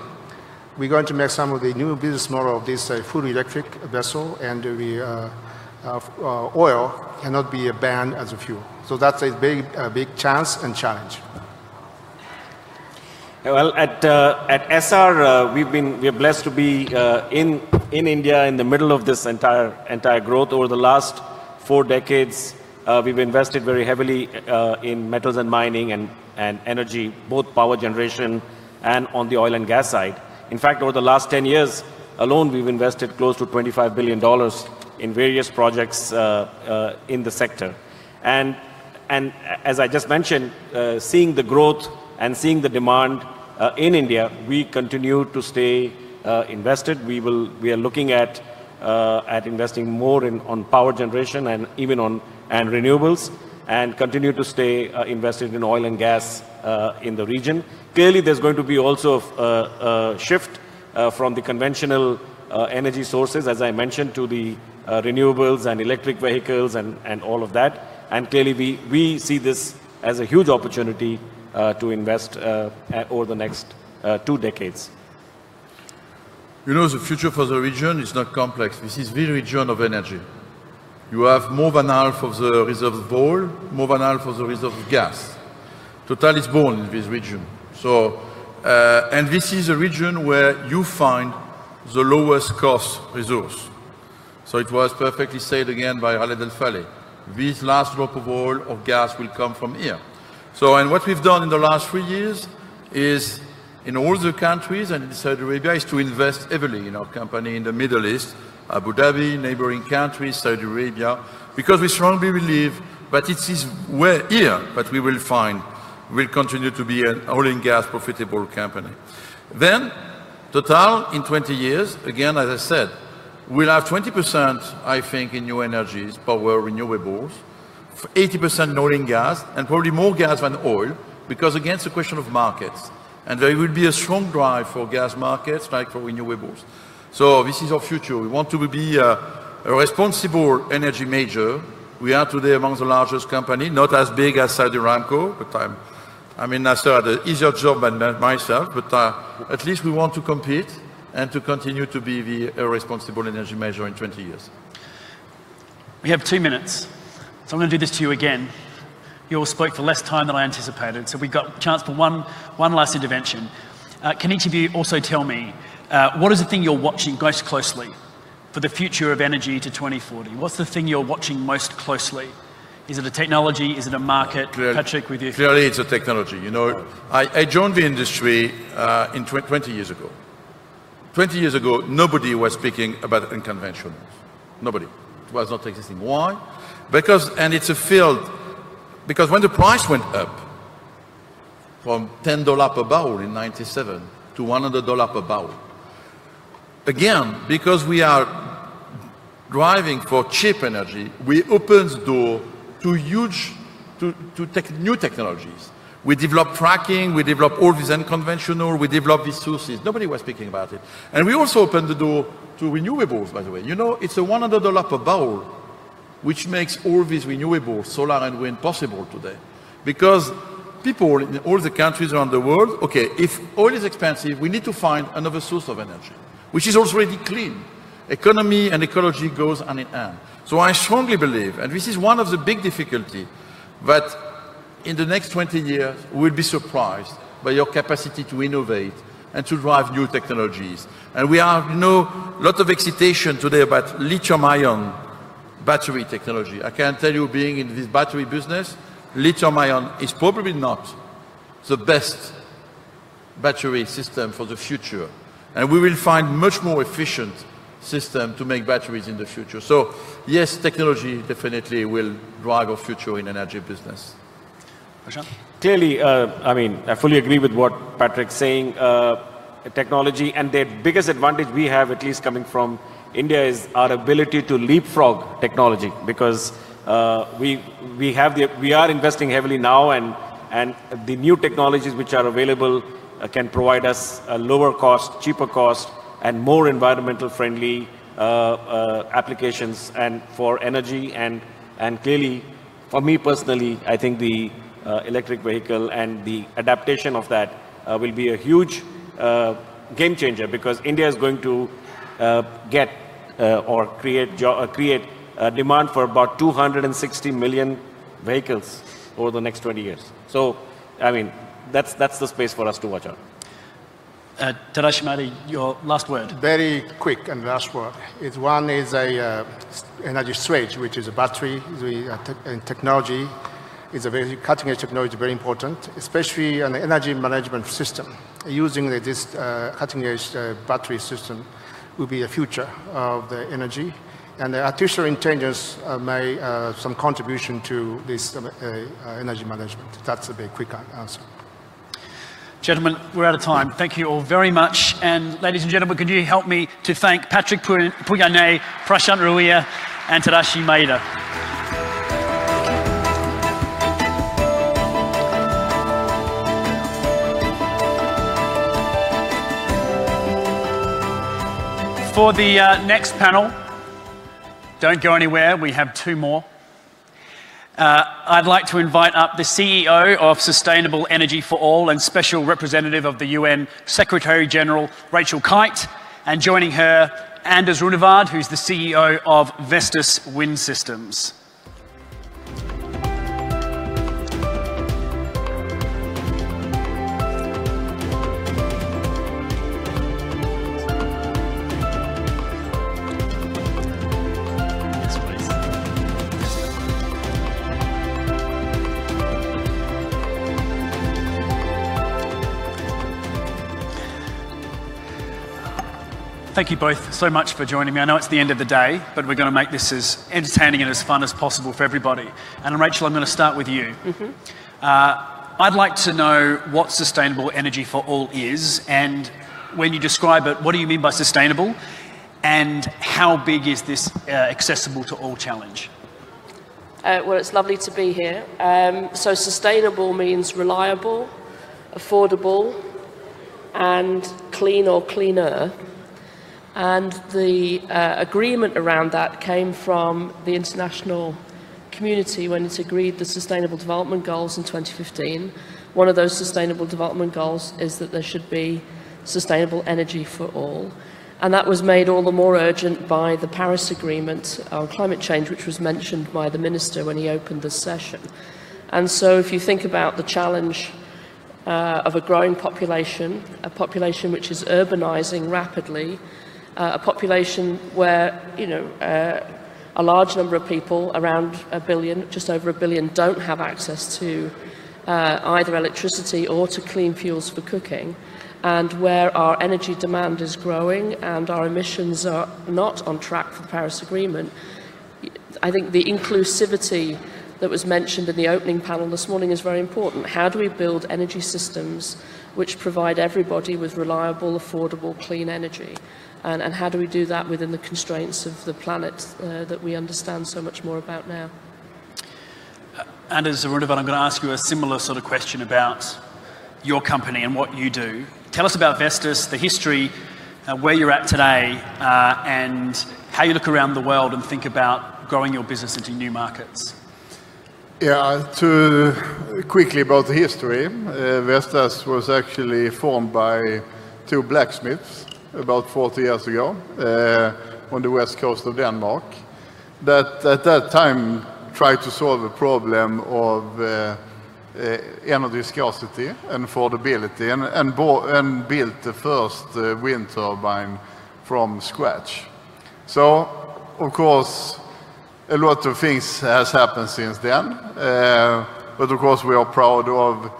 we're going to make some of the new business model of this fully electric vessel, and the oil cannot be banned as a fuel. So that's a big chance and challenge. Well, at SR, we are blessed to be in India in the middle of this entire growth. Over the last 4 decades, we've invested very heavily in metals and mining and energy, both power generation and on the oil and gas side. In fact, over the last 10 years alone, we've invested close to $25 billion in various projects in the sector. And as I just mentioned, seeing the growth and seeing the demand in India, we continue to stay invested. We are looking at investing more on power generation and even on renewables, and continue to stay invested in oil and gas in the region. Clearly, there's going to be also a shift from the conventional energy sources, as I mentioned, to the renewables and electric vehicles and all of that. And clearly, we see this as a huge opportunity to invest over the next 2 decades. You know, the future for the region is not complex. This is the region of energy. You have more than half of the reserves of oil, more than half of the reserves of gas. Total is born in this region. So, and this is a region where you find the lowest cost resource. So it was perfectly said again by Khaled El-Faleh. This last drop of oil or gas will come from here. So, and what we've done in the last 3 years is, in all the countries and in Saudi Arabia, is to invest heavily in our company in the Middle East, Abu Dhabi, neighboring countries, Saudi Arabia, because we strongly believe that it is here that we will continue to be an oil and gas profitable company. Then, Total, in 20 years, again, as I said, we'll have 20%, I think, in new energies, power, renewables, 80% in oil and gas, and probably more gas than oil, because again, it's a question of markets. And there will be a strong drive for gas markets, like for renewables. So this is our future. We want to be a responsible energy major. We are today among the largest companies, not as big as Saudi Aramco, but I mean, Nasser had an easier job than myself, but at least we want to compete and to continue to be a responsible energy major in 20 years. We have 2 minutes, so I'm going to do this to you again. You all spoke for less time than I anticipated, so we've got a chance for one last intervention. Can each of you also tell me, what is the thing you're watching most closely for the future of energy to 2040? What's the thing you're watching most closely? Is it a technology? Is it a market? Patrick, with you. Clearly, it's a technology. You know, I joined the industry 20 years ago. 20 years ago, nobody was speaking about unconventionals. Nobody. It was not existing. Why? And it's a field, because when the price went up from $10 per barrel in 97 to $100 per barrel, again, because we are driving for cheap energy, we opened the door to new technologies. We developed fracking, we developed all these unconventional, we developed these sources. Nobody was speaking about it. And we also opened the door to renewables, by the way. You know, it's a $100 per barrel, which makes all these renewables, solar and wind, possible today. Because people in all the countries around the world, okay, if oil is expensive, we need to find another source of energy, which is already clean. Economy and ecology goes hand in hand. So I strongly believe, and this is one of the big difficulties, that in the next 20 years, we will be surprised by your capacity to innovate and to drive new technologies. And we have, a lot of excitation today about lithium-ion battery technology. I can tell you, being in this battery business, lithium-ion is probably not the best battery system for the future. And we will find much more efficient system to make batteries in the future. So yes, technology definitely will drive our future in energy business. Clearly, I fully agree with what Patrick's saying. Technology, and the biggest advantage we have, at least coming from India, is our ability to leapfrog technology, because we are investing heavily now, and the new technologies which are available can provide us a lower cost, cheaper cost, and more environmental friendly applications and for energy, and clearly, for me personally, I think the electric vehicle and the adaptation of that will be a huge game changer, because India is going to get or create demand for about 260 million vehicles over the next 20 years. So, that's the space for us to watch out. Tadashi Madi, your last word. Very quick and last word. One is a energy storage, which is a battery and technology. It's a very cutting-edge technology, very important, especially an energy management system. Using this cutting-edge battery system will be the future of the energy. And artificial intelligence may some contribution to this energy management. That's a very quick answer. Gentlemen, we're out of time. Thank you all very much. And ladies and gentlemen, could you help me to thank Patrick Pouyanné, Prashant Ruia, and Tadashi Maeda. For the next panel, don't go anywhere, we have two more. I'd like to invite up the CEO of Sustainable Energy for All and Special Representative of the UN Secretary General, Rachel Kite, and joining her, Anders Runevad, who's the CEO of Vestas Wind Systems. Thank you both so much for joining me. I know it's the end of the day, but we're going to make this as entertaining and as fun as possible for everybody. And Rachel, I'm going to start with you. I'd like to know what Sustainable Energy for All is, and when you describe it, what do you mean by sustainable, and how big is this accessible to all challenge? Well, it's lovely to be here. So sustainable means reliable, affordable, and clean or cleaner. And the agreement around that came from the international community when it agreed the Sustainable Development Goals in 2015. One of those Sustainable Development Goals is that there should be sustainable energy for all. And that was made all the more urgent by the Paris Agreement on climate change, which was mentioned by the Minister when he opened the session. And so if you think about the challenge of a growing population, a population which is urbanizing rapidly, a population where, a large number of people, around a billion, just over a billion, don't have access to either electricity or to clean fuels for cooking, and where our energy demand is growing and our emissions are not on track for the Paris Agreement. I think the inclusivity that was mentioned in the opening panel this morning is very important. How do we build energy systems which provide everybody with reliable, affordable, clean energy? And how do we do that within the constraints of the planet that we understand so much more about now? Anders Runevad, I'm going to ask you a similar sort of question about your company and what you do. Tell us about Vestas, the history, where you're at today, and how you look around the world and think about growing your business into new markets. Yeah, quickly about the history, Vestas was actually formed by two blacksmiths about 40 years ago on the west coast of Denmark that at that time tried to solve a problem of energy scarcity and affordability and built the first wind turbine from scratch. So, of course, a lot of things has happened since then, but of course we are proud of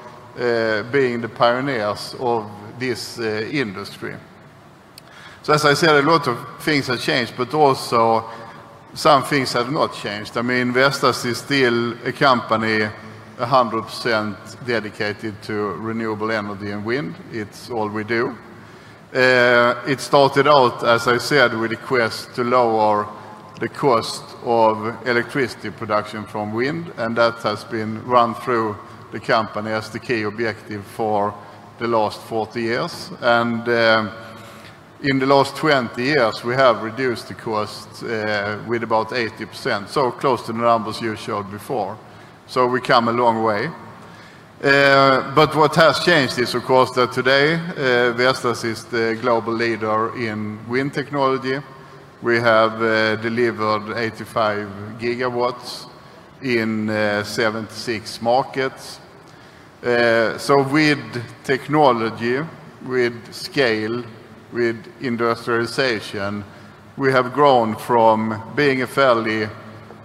being the pioneers of this industry. So as I said, a lot of things have changed, but also some things have not changed. I mean, Vestas is still a company 100% dedicated to renewable energy and wind. It's all we do. It started out, as I said, with a quest to lower the cost of electricity production from wind, and that has been run through the company as the key objective for the last 40 years. And in the last 20 years, we have reduced the cost with about 80%, so close to the numbers you showed before. So we come a long way. But what has changed is, of course, that today Vestas is the global leader in wind technology. We have delivered 85 gigawatts in 76 markets. So with technology, with scale, with industrialization, we have grown from being a fairly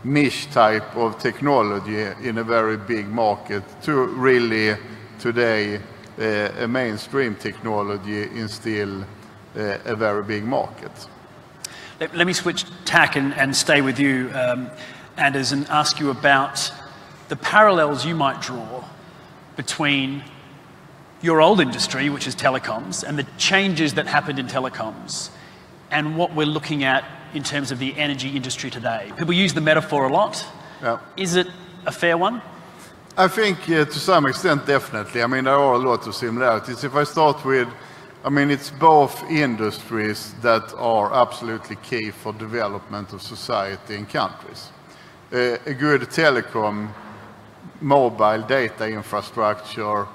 niche type of technology in a very big market to really today a mainstream technology in still a very big market. Let me switch tack and stay with you, Anders, and ask you about the parallels you might draw between your old industry, which is telecoms, and the changes that happened in telecoms, and what we're looking at in terms of the energy industry today. People use the metaphor a lot. Yeah. Is it a fair one? I think to some extent, definitely. I mean, there are a lot of similarities. If I start with, I mean, it's both industries that are absolutely key for development of society and countries. A good telecom, mobile data infrastructure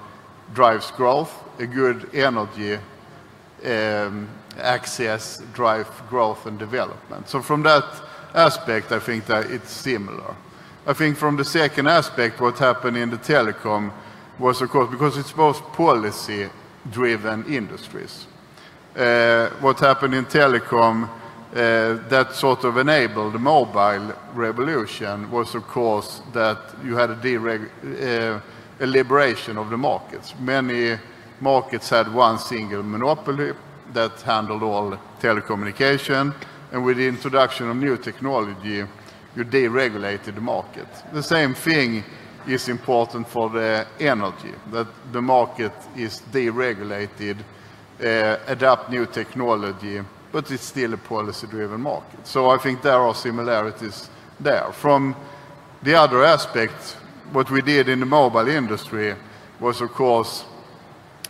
drives growth. A good energy access drives growth and development. So from that aspect, I think that it's similar. I think from the second aspect, what happened in the telecom was, of course, because it's both policy-driven industries. What happened in telecom that sort of enabled the mobile revolution was, of course, that you had a liberation of the markets. Many markets had one single monopoly that handled all telecommunication, and with the introduction of new technology, you deregulated the market. The same thing is important for the energy, that the market is deregulated, adapt new technology, but it's still a policy-driven market. So I think there are similarities there. From the other aspect, what we did in the mobile industry was, of course,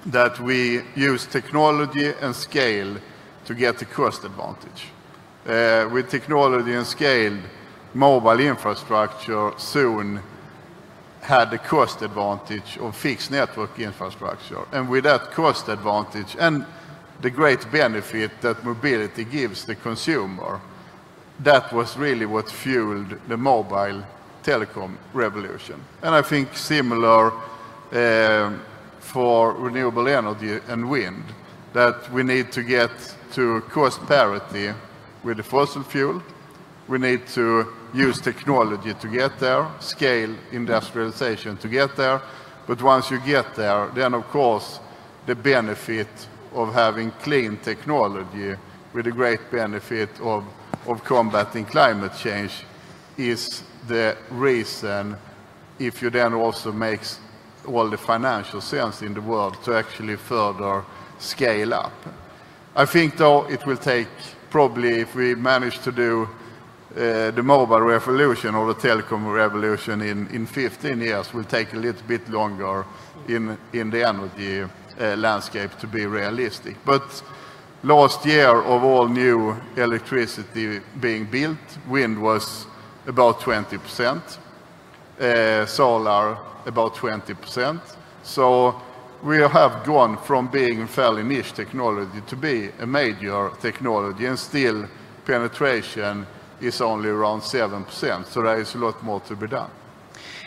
that we use technology and scale to get the cost advantage. With technology and scale, mobile infrastructure soon had the cost advantage of fixed network infrastructure. And with that cost advantage and the great benefit that mobility gives the consumer, that was really what fueled the mobile telecom revolution. And I think similar for renewable energy and wind, that we need to get to cost parity with the fossil fuel. We need to use technology to get there, scale industrialization to get there. But once you get there, then of course the benefit of having clean technology with the great benefit of combating climate change is the reason, if you then also makes all the financial sense in the world, to actually further scale up. I think though it will take probably, if we manage to do the mobile revolution or the telecom revolution in 15 years, will take a little bit longer in the energy landscape to be realistic. But last year, of all new electricity being built, wind was about 20%. solar about 20%. So we have gone from being fairly niche technology to be a major technology, and still penetration is only around 7%. So there is a lot more to be done.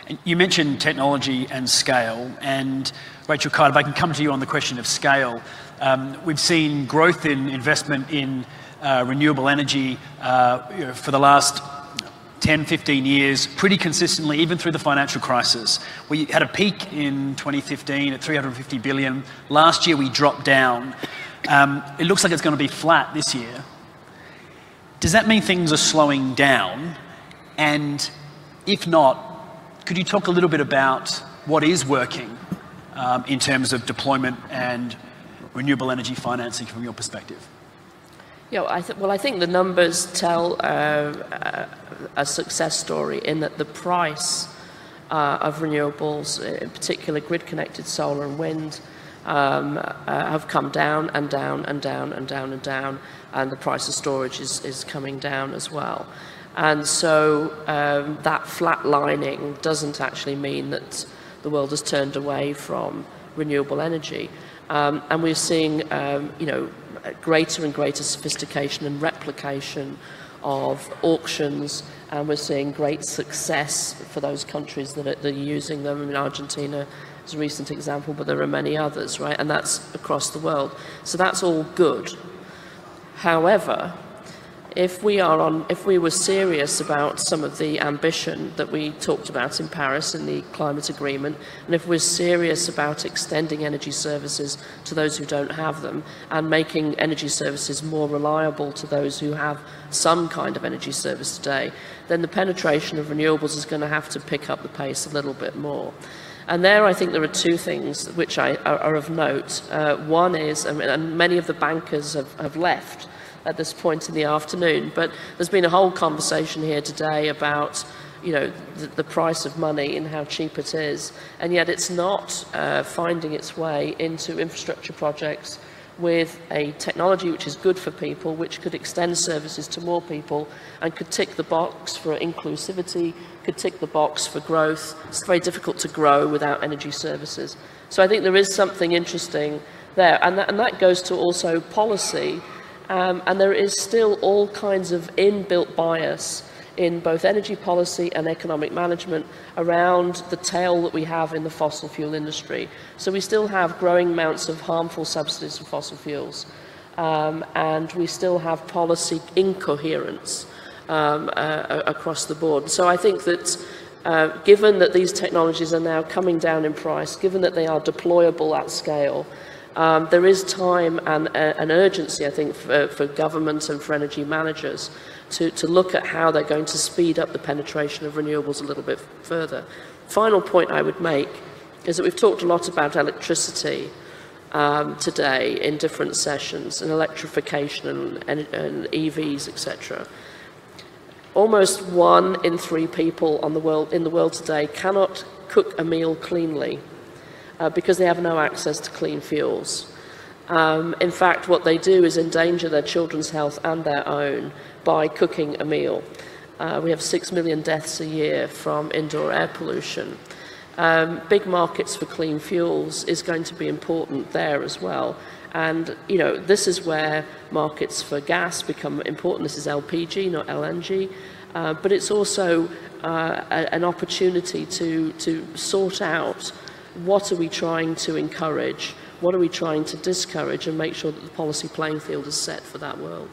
And you mentioned technology and scale, and Rachel Carter, if I can come to you on the question of scale. We've seen growth in investment in renewable energy for the last 10, 15 years, pretty consistently, even through the financial crisis. We had a peak in 2015 at 350 billion. Last year we dropped down. It looks like it's going to be flat this year. Does that mean things are slowing down? And if not, could you talk a little bit about what is working in terms of deployment and renewable energy financing from your perspective? Yeah, I think the numbers tell a success story in that the price of renewables, in particular grid-connected solar and wind, have come down and down and down and down and down, and the price of storage is coming down as well. And so that flatlining doesn't actually mean that the world has turned away from renewable energy. And we're seeing, greater and greater sophistication and replication of auctions, and we're seeing great success for those countries that are using them. I mean, Argentina is a recent example, but there are many others, right? And that's across the world. So that's all good. However, if we were serious about some of the ambition that we talked about in Paris in the climate agreement, and if we're serious about extending energy services to those who don't have them and making energy services more reliable to those who have some kind of energy service today, then the penetration of renewables is going to have to pick up the pace a little bit more. And there I think there are two things which are of note. One is, and many of the bankers have left at this point in the afternoon, but there's been a whole conversation here today about the price of money and how cheap it is, and yet it's not finding its way into infrastructure projects with a technology which is good for people, which could extend services to more people and could tick the box for inclusivity, could tick the box for growth. It's very difficult to grow without energy services. So I think there is something interesting there, and that goes to also policy. And there is still all kinds of inbuilt bias in both energy policy and economic management around the tail that we have in the fossil fuel industry. So we still have growing amounts of harmful subsidies for fossil fuels, and we still have policy incoherence across the board. So I think that given that these technologies are now coming down in price, given that they are deployable at scale, there is time and an urgency, I think, for governments and for energy managers to look at how they're going to speed up the penetration of renewables a little bit further. Final point I would make is that we've talked a lot about electricity today in different sessions, and electrification and EVs, etc. Almost 1 in 3 people in the world today cannot cook a meal cleanly, because they have no access to clean fuels. In fact, what they do is endanger their children's health and their own by cooking a meal. We have 6 million deaths a year from indoor air pollution. Big markets for clean fuels is going to be important there as well. And, this is where markets for gas become important. This is LPG, not LNG. But it's also an opportunity to sort out what are we trying to encourage, what are we trying to discourage, and make sure that the policy playing field is set for that world.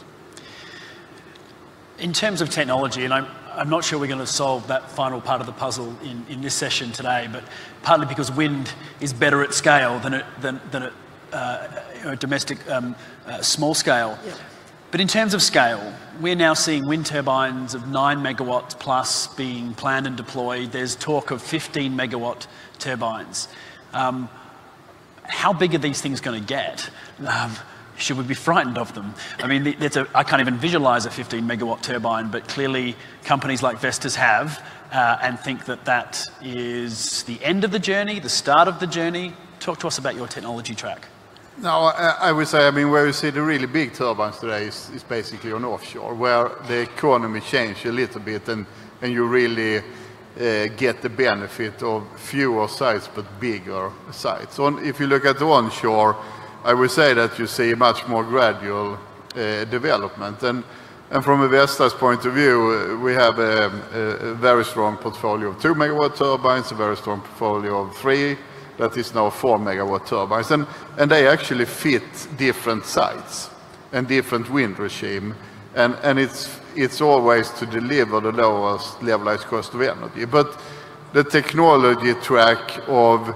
In terms of technology, and I'm not sure we're going to solve that final part of the puzzle in this session today, but partly because wind is better at scale than at domestic small scale. Yeah. But in terms of scale, we're now seeing wind turbines of 9 megawatts plus being planned and deployed. There's talk of 15 megawatt turbines. How big are these things going to get? Should we be frightened of them? I mean, I can't even visualize a 15 megawatt turbine, but clearly companies like Vestas have and think that is the end of the journey, the start of the journey. Talk to us about your technology track. No, I would say, where you see the really big turbines today is basically on offshore, where the economy changed a little bit and you really get the benefit of fewer sites but bigger sites. If you look at the onshore, I would say that you see much more gradual development. And from a Vestas point of view, we have a very strong portfolio of 2 megawatt turbines, a very strong portfolio of 3, that is now 4 megawatt turbines. And they actually fit different sites and different wind regime. And it's always to deliver the lowest levelized cost of energy. But the technology track of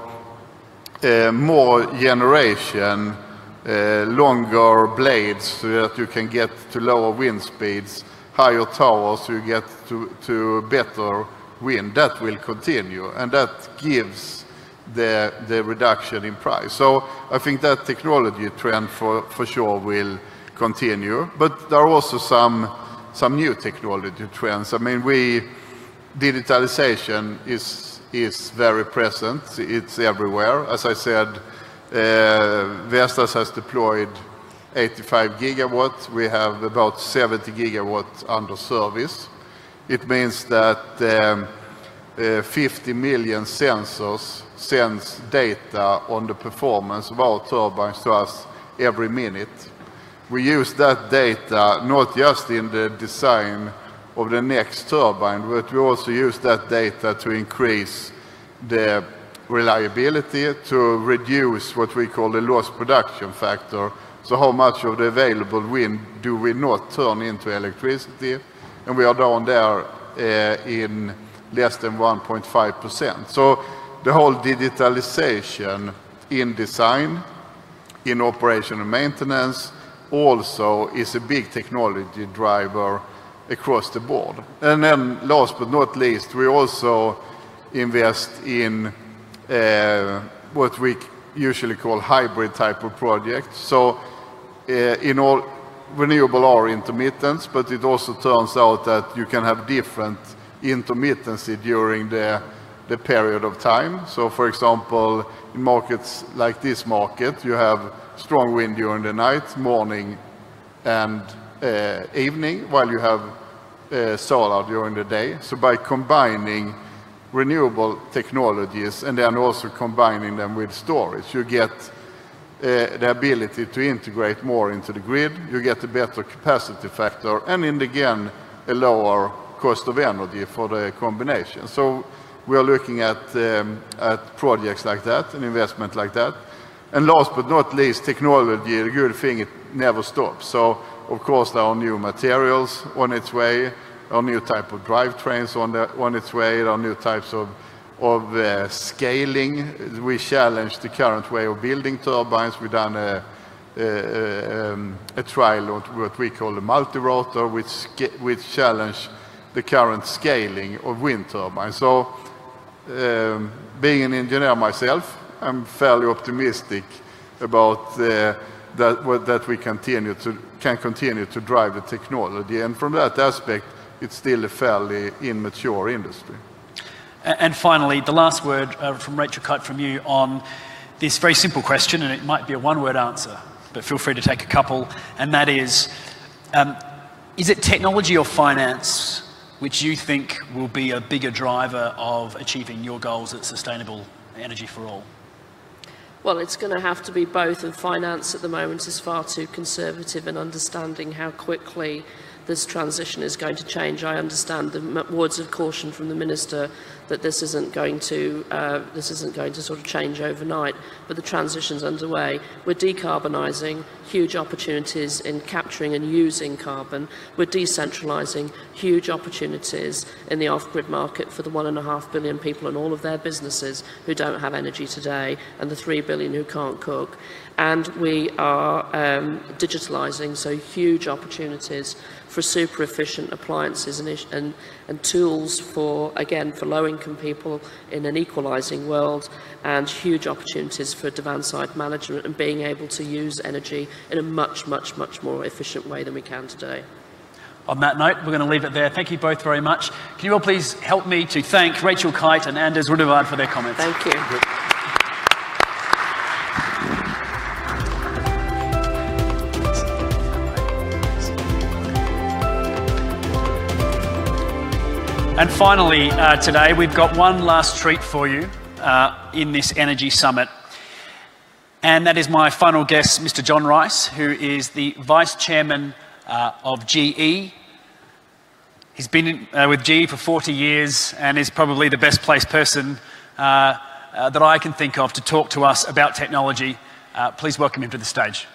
more generation, longer blades so that you can get to lower wind speeds, higher towers so you get to better wind, that will continue. And that gives the reduction in price. So I think that technology trend for sure will continue. But there are also some new technology trends. I mean, digitalization is very present. It's everywhere. As I said, Vestas has deployed 85 gigawatts. We have about 70 gigawatts under service. It means that 50 million sensors sends data on the performance of our turbines to us every minute. We use that data not just in the design of the next turbine, but we also use that data to increase the reliability, to reduce what we call the lost production factor. So how much of the available wind do we not turn into electricity? And we are down there in less than 1.5%. So the whole digitalization in design, in operation and maintenance, also is a big technology driver across the board. And then last but not least, we also invest in what we usually call hybrid type of projects. So in all, renewable are intermittent, but it also turns out that you can have different intermittency during the period of time. So for example, in markets like this market, you have strong wind during the night, morning and evening, while you have solar during the day. So by combining renewable technologies and then also combining them with storage, you get the ability to integrate more into the grid, you get a better capacity factor, and in the end, a lower cost of energy for the combination. So we are looking at projects like that, an investment like that. And last but not least, technology, the good thing, it never stops. So of course there are new materials on its way, there are new type of drivetrains on its way, there are new types of scaling. We challenge the current way of building turbines. We've done a trial of what we call a multi-rotor, which challenge the current scaling of wind turbines. So being an engineer myself, I'm fairly optimistic about that we can continue to drive the technology. And from that aspect, it's still a fairly immature industry. And finally, the last word from Rachel Kite from you on this very simple question, and it might be a one-word answer, but feel free to take a couple, and that is it technology or finance which you think will be a bigger driver of achieving your goals at sustainable energy for all? Well, it's going to have to be both, and finance at the moment is far too conservative in understanding how quickly this transition is going to change. I understand the words of caution from the Minister that this isn't going to sort of change overnight, but the transition's underway. We're decarbonising, huge opportunities in capturing and using carbon. We're decentralising, huge opportunities in the off-grid market for the 1.5 billion people and all of their businesses who don't have energy today, and the 3 billion who can't cook. And we are digitalising, so huge opportunities for super efficient appliances and tools for, again, for low-income people in an equalising world, and huge opportunities for demand-side management and being able to use energy in a much, much, much more efficient way than we can today. On that note, we're going to leave it there. Thank you both very much. Can you all please help me to thank Rachel Kite and Anders Rudevad for their comments? Thank you. And finally, today, we've got one last treat for you in this Energy Summit. And that is my final guest, Mr. John Rice, who is the Vice Chairman of GE. He's been with GE for 40 years and is probably the best placed person that I can think of to talk to us about technology. Please welcome him to the stage.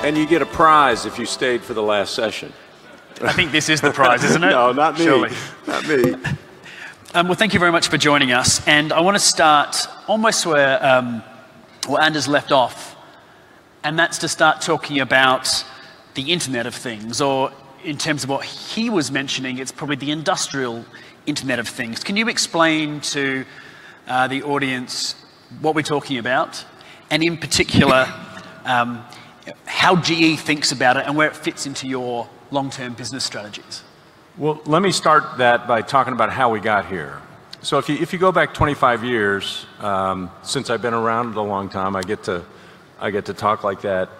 And you get a prize if you stayed for the last session. I think this is the prize, isn't it? No, not me. Surely. Not me. Well, thank you very much for joining us. And I want to start almost where Anders left off. And that's to start talking about the Internet of Things, or in terms of what he was mentioning, it's probably the industrial Internet of Things. Can you explain to the audience what we're talking about? And in particular, how GE thinks about it and where it fits into your long-term business strategies? Well, let me start that by talking about how we got here. So if you go back 25 years, since I've been around a long time, I get to talk like that.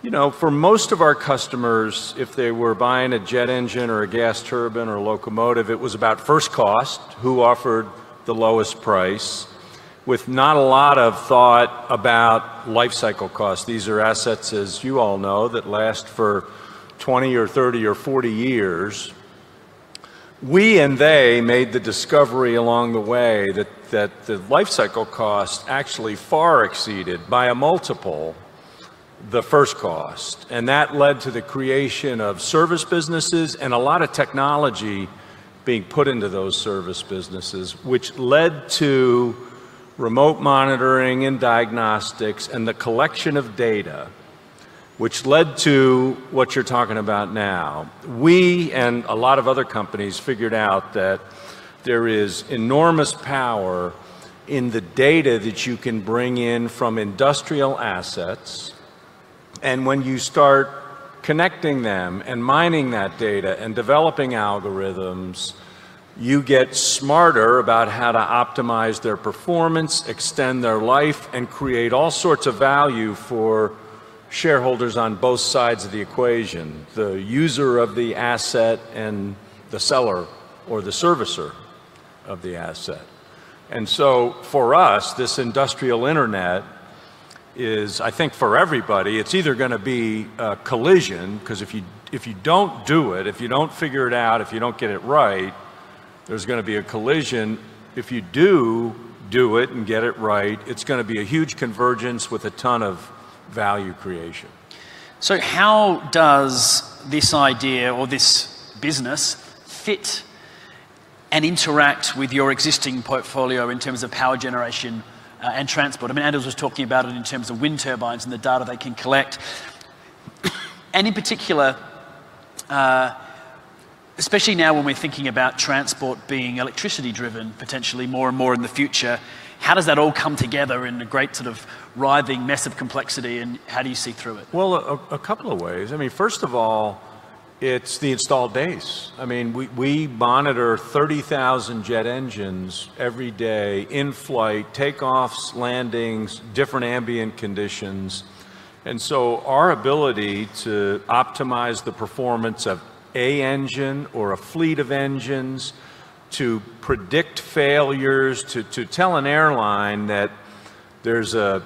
You know, for most of our customers, if they were buying a jet engine or a gas turbine or a locomotive, it was about first cost, who offered the lowest price, with not a lot of thought about life cycle costs. These are assets, as you all know, that last for 20 or 30 or 40 years. We and they made the discovery along the way that the life cycle cost actually far exceeded by a multiple the first cost. And that led to the creation of service businesses and a lot of technology being put into those service businesses, which led to remote monitoring and diagnostics and the collection of data, which led to what you're talking about now. We and a lot of other companies figured out that there is enormous power in the data that you can bring in from industrial assets. And when you start connecting them and mining that data and developing algorithms, you get smarter about how to optimize their performance, extend their life, and create all sorts of value for shareholders on both sides of the equation, the user of the asset and the seller or the servicer of the asset. And so for us, this industrial internet is, I think for everybody, it's either going to be a collision, because if you don't do it, if you don't figure it out, if you don't get it right, there's going to be a collision. If you do it and get it right, it's going to be a huge convergence with a ton of value creation. So how does this idea or this business fit and interact with your existing portfolio in terms of power generation and transport? I mean, Anders was talking about it in terms of wind turbines and the data they can collect. And in particular, especially now when we're thinking about transport being electricity driven, potentially more and more in the future, how does that all come together in a great sort of writhing mess of complexity, and how do you see through it? Well, a couple of ways. I mean, first of all, it's the installed base. I mean, we monitor 30,000 jet engines every day in flight, takeoffs, landings, different ambient conditions. And so our ability to optimize the performance of a engine or a fleet of engines, to predict failures, to tell an airline that there's a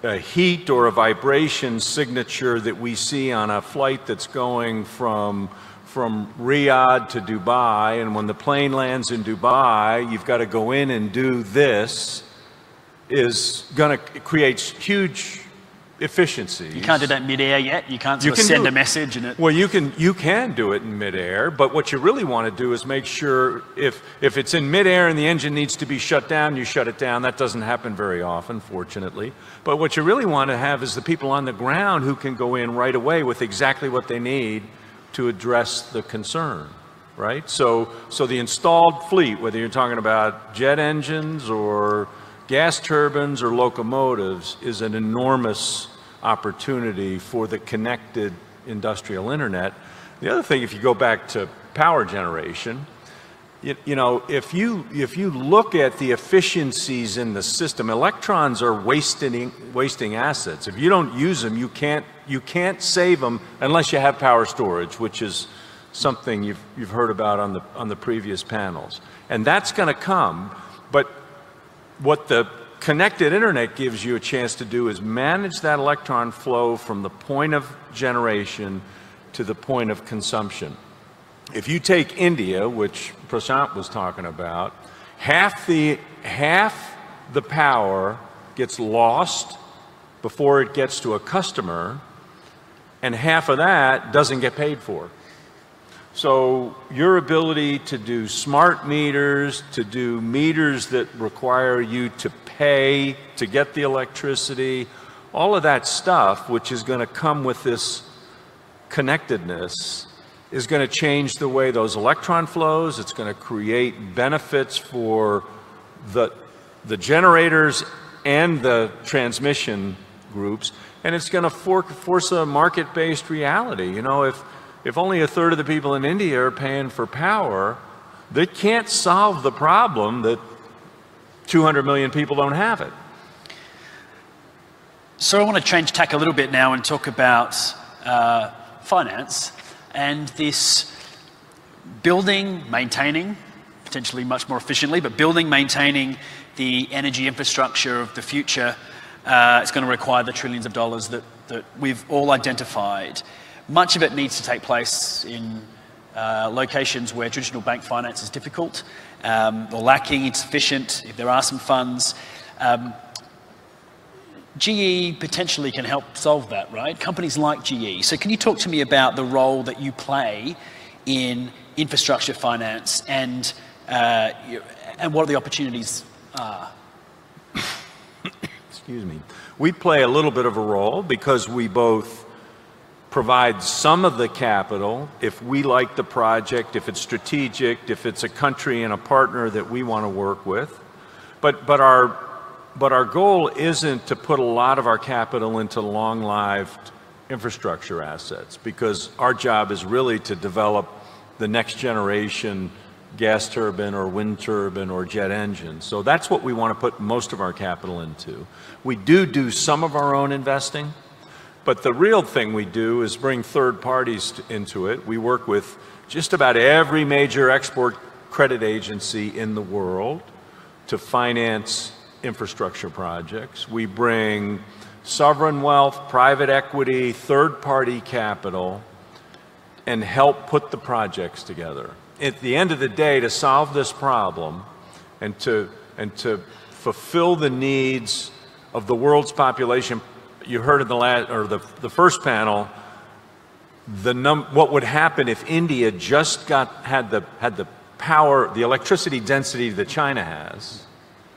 heat or a vibration signature that we see on a flight that's going from Riyadh to Dubai, and when the plane lands in Dubai, you've got to go in and do this, is going to create huge efficiencies. You can't do that mid-air yet. You can't sort of send a message and it. Well, you can do it in mid-air, but what you really want to do is make sure if it's in mid-air and the engine needs to be shut down, you shut it down. That doesn't happen very often, fortunately. But what you really want to have is the people on the ground who can go in right away with exactly what they need to address the concern, right? So the installed fleet, whether you're talking about jet engines or gas turbines or locomotives, is an enormous opportunity for the connected industrial internet. The other thing, if you go back to power generation, You know, if you look at the efficiencies in the system, electrons are wasting assets. If you don't use them, you can't save them unless you have power storage, which is something you've heard about on the previous panels. And that's going to come, but what the connected internet gives you a chance to do is manage that electron flow from the point of generation to the point of consumption. If you take India, which Prashant was talking about, half the power gets lost before it gets to a customer, and half of that doesn't get paid for. So your ability to do smart meters, to do meters that require you to pay to get the electricity, all of that stuff, which is going to come with this connectedness, is going to change the way those electron flows. It's going to create benefits for the generators and the transmission groups, and it's going to force a market-based reality. You know, if only a third of the people in India are paying for power, they can't solve the problem that 200 million people don't have it. So I want to change tack a little bit now and talk about finance and this building, maintaining, potentially much more efficiently, but building, maintaining the energy infrastructure of the future. It's going to require the trillions of dollars that we've all identified. Much of it needs to take place in locations where traditional bank finance is difficult or lacking, insufficient, if there are some funds. GE potentially can help solve that, right? Companies like GE. So can you talk to me about the role that you play in infrastructure finance and what the opportunities are? Excuse me. We play a little bit of a role because we both provide some of the capital if we like the project, if it's strategic, if it's a country and a partner that we want to work with. But our goal isn't to put a lot of our capital into long-lived infrastructure assets, because our job is really to develop the next generation gas turbine or wind turbine or jet engine. So that's what we want to put most of our capital into. We do some of our own investing, but the real thing we do is bring third parties into it. We work with just about every major export credit agency in the world to finance infrastructure projects. We bring sovereign wealth, private equity, third-party capital, and help put the projects together. At the end of the day, to solve this problem and to fulfill the needs of the world's population, you heard in the first panel, what would happen if India just had the power, the electricity density that China has,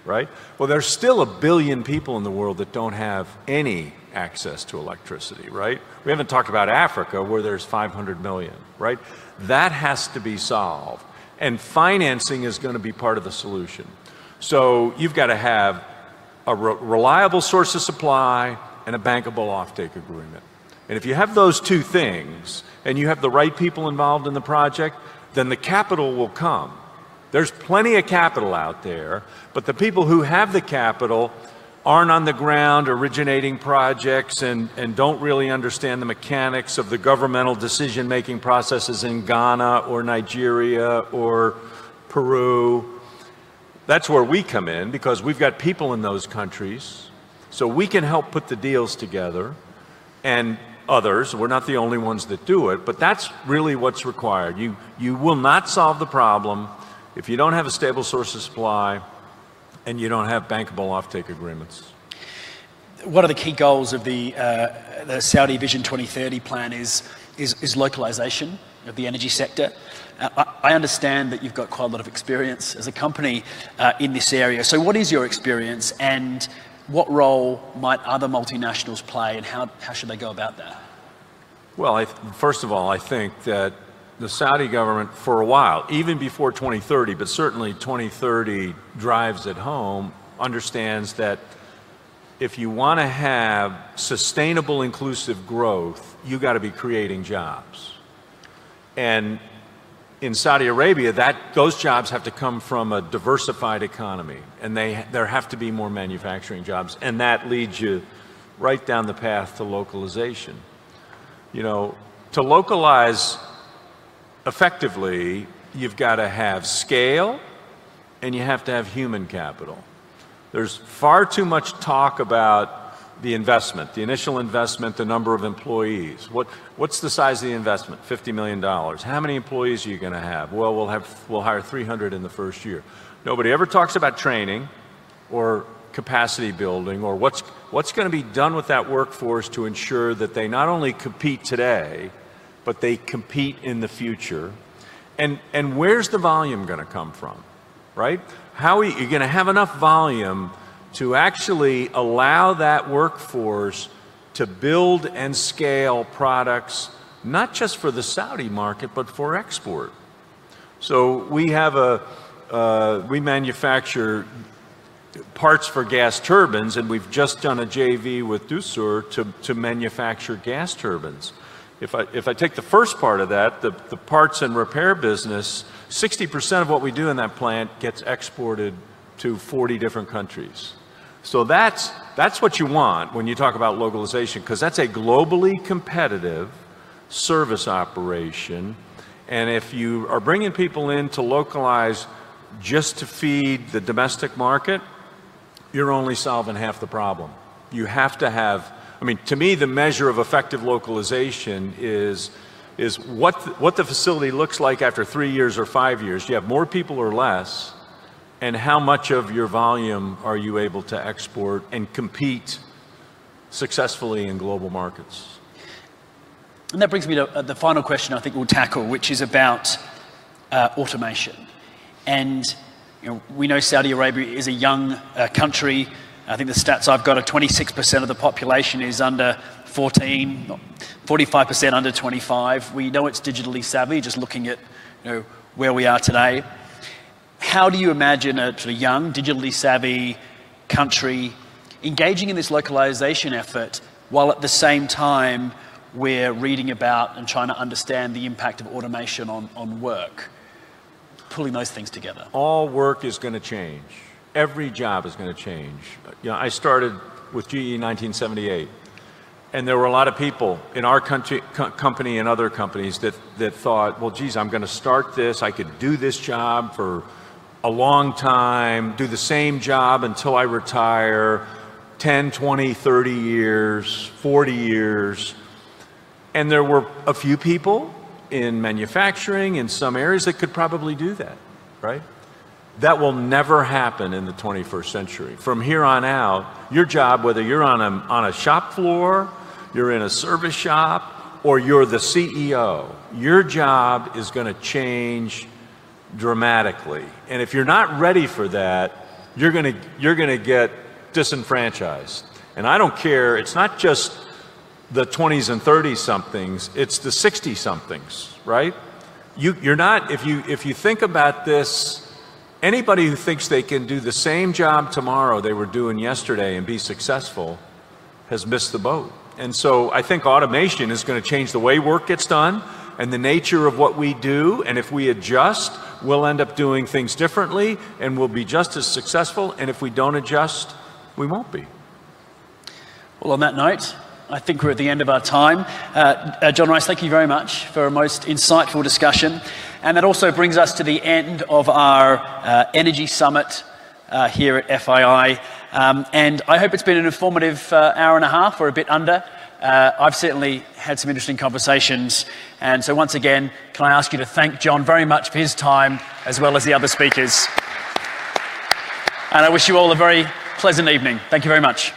right? Well, there's still 1 billion people in the world that don't have any access to electricity, right? We haven't talked about Africa, where there's 500 million, right? That has to be solved, and financing is going to be part of the solution. So you've got to have a reliable source of supply and a bankable offtake agreement. And if you have those two things, and you have the right people involved in the project, then the capital will come. There's plenty of capital out there, but the people who have the capital aren't on the ground originating projects and don't really understand the mechanics of the governmental decision-making processes in Ghana or Nigeria or Peru. That's where we come in, because we've got people in those countries, so we can help put the deals together, and others. We're not the only ones that do it, but that's really what's required. You will not solve the problem if you don't have a stable source of supply and you don't have bankable offtake agreements. One of the key goals of the Saudi Vision 2030 plan is localization of the energy sector. I understand that you've got quite a lot of experience as a company in this area. So what is your experience, and what role might other multinationals play, and how should they go about that? Well, first of all, I think that the Saudi government, for a while, even before 2030, but certainly 2030 drives it home, understands that if you want to have sustainable, inclusive growth, you got to be creating jobs. And in Saudi Arabia, those jobs have to come from a diversified economy, and there have to be more manufacturing jobs, and that leads you right down the path to localization. You know, to localize effectively, you've got to have scale, and you have to have human capital. There's far too much talk about the investment, the initial investment, the number of employees. What's the size of the investment? $50 million. How many employees are you going to have? Well, we'll hire 300 in the first year. Nobody ever talks about training or capacity building or what's going to be done with that workforce to ensure that they not only compete today, but they compete in the future. And where's the volume going to come from, right? How are you going to have enough volume to actually allow that workforce to build and scale products, not just for the Saudi market, but for export? So we have we manufacture parts for gas turbines, and we've just done a JV with Dusur to manufacture gas turbines. If I take the first part of that, the parts and repair business, 60% of what we do in that plant gets exported to 40 different countries. So that's what you want when you talk about localization, because that's a globally competitive service operation. And if you are bringing people in to localize just to feed the domestic market, you're only solving half the problem. You have to have, I mean, to me, the measure of effective localization is what the facility looks like after 3 years or 5 years. Do you have more people or less? And how much of your volume are you able to export and compete successfully in global markets? And that brings me to the final question I think we'll tackle, which is about automation. And you know, we know Saudi Arabia is a young country. I think the stats I've got are 26% of the population is under 14, 45% under 25. We know it's digitally savvy, just looking at where we are today. How do you imagine a sort of young, digitally savvy country engaging in this localization effort while at the same time we're reading about and trying to understand the impact of automation on work? Pulling those things together. All work is going to change. Every job is going to change. You know, I started with GE in 1978, and there were a lot of people in our company and other companies that thought, well, geez, I'm going to start this. I could do this job for a long time, do the same job until I retire, 10, 20, 30 years, 40 years. And there were a few people in manufacturing in some areas that could probably do that, right? That will never happen in the 21st century. From here on out, your job, whether you're on a shop floor, you're in a service shop, or you're the CEO, your job is going to change dramatically. And if you're not ready for that, you're going to get disenfranchised. And I don't care, it's not just the 20s and 30 somethings, it's the 60 somethings, right? You're not, if you think about this, anybody who thinks they can do the same job tomorrow they were doing yesterday and be successful has missed the boat. And so I think automation is going to change the way work gets done and the nature of what we do. And if we adjust, we'll end up doing things differently and we'll be just as successful. And if we don't adjust, we won't be. Well, on that note, I think we're at the end of our time. John Rice, thank you very much for a most insightful discussion. And that also brings us to the end of our Energy Summit here at FII. And I hope it's been an informative hour and a half or a bit under. I've certainly had some interesting conversations. And so once again, can I ask you to thank John very much for his time, as well as the other speakers. And I wish you all a very pleasant evening. Thank you very much.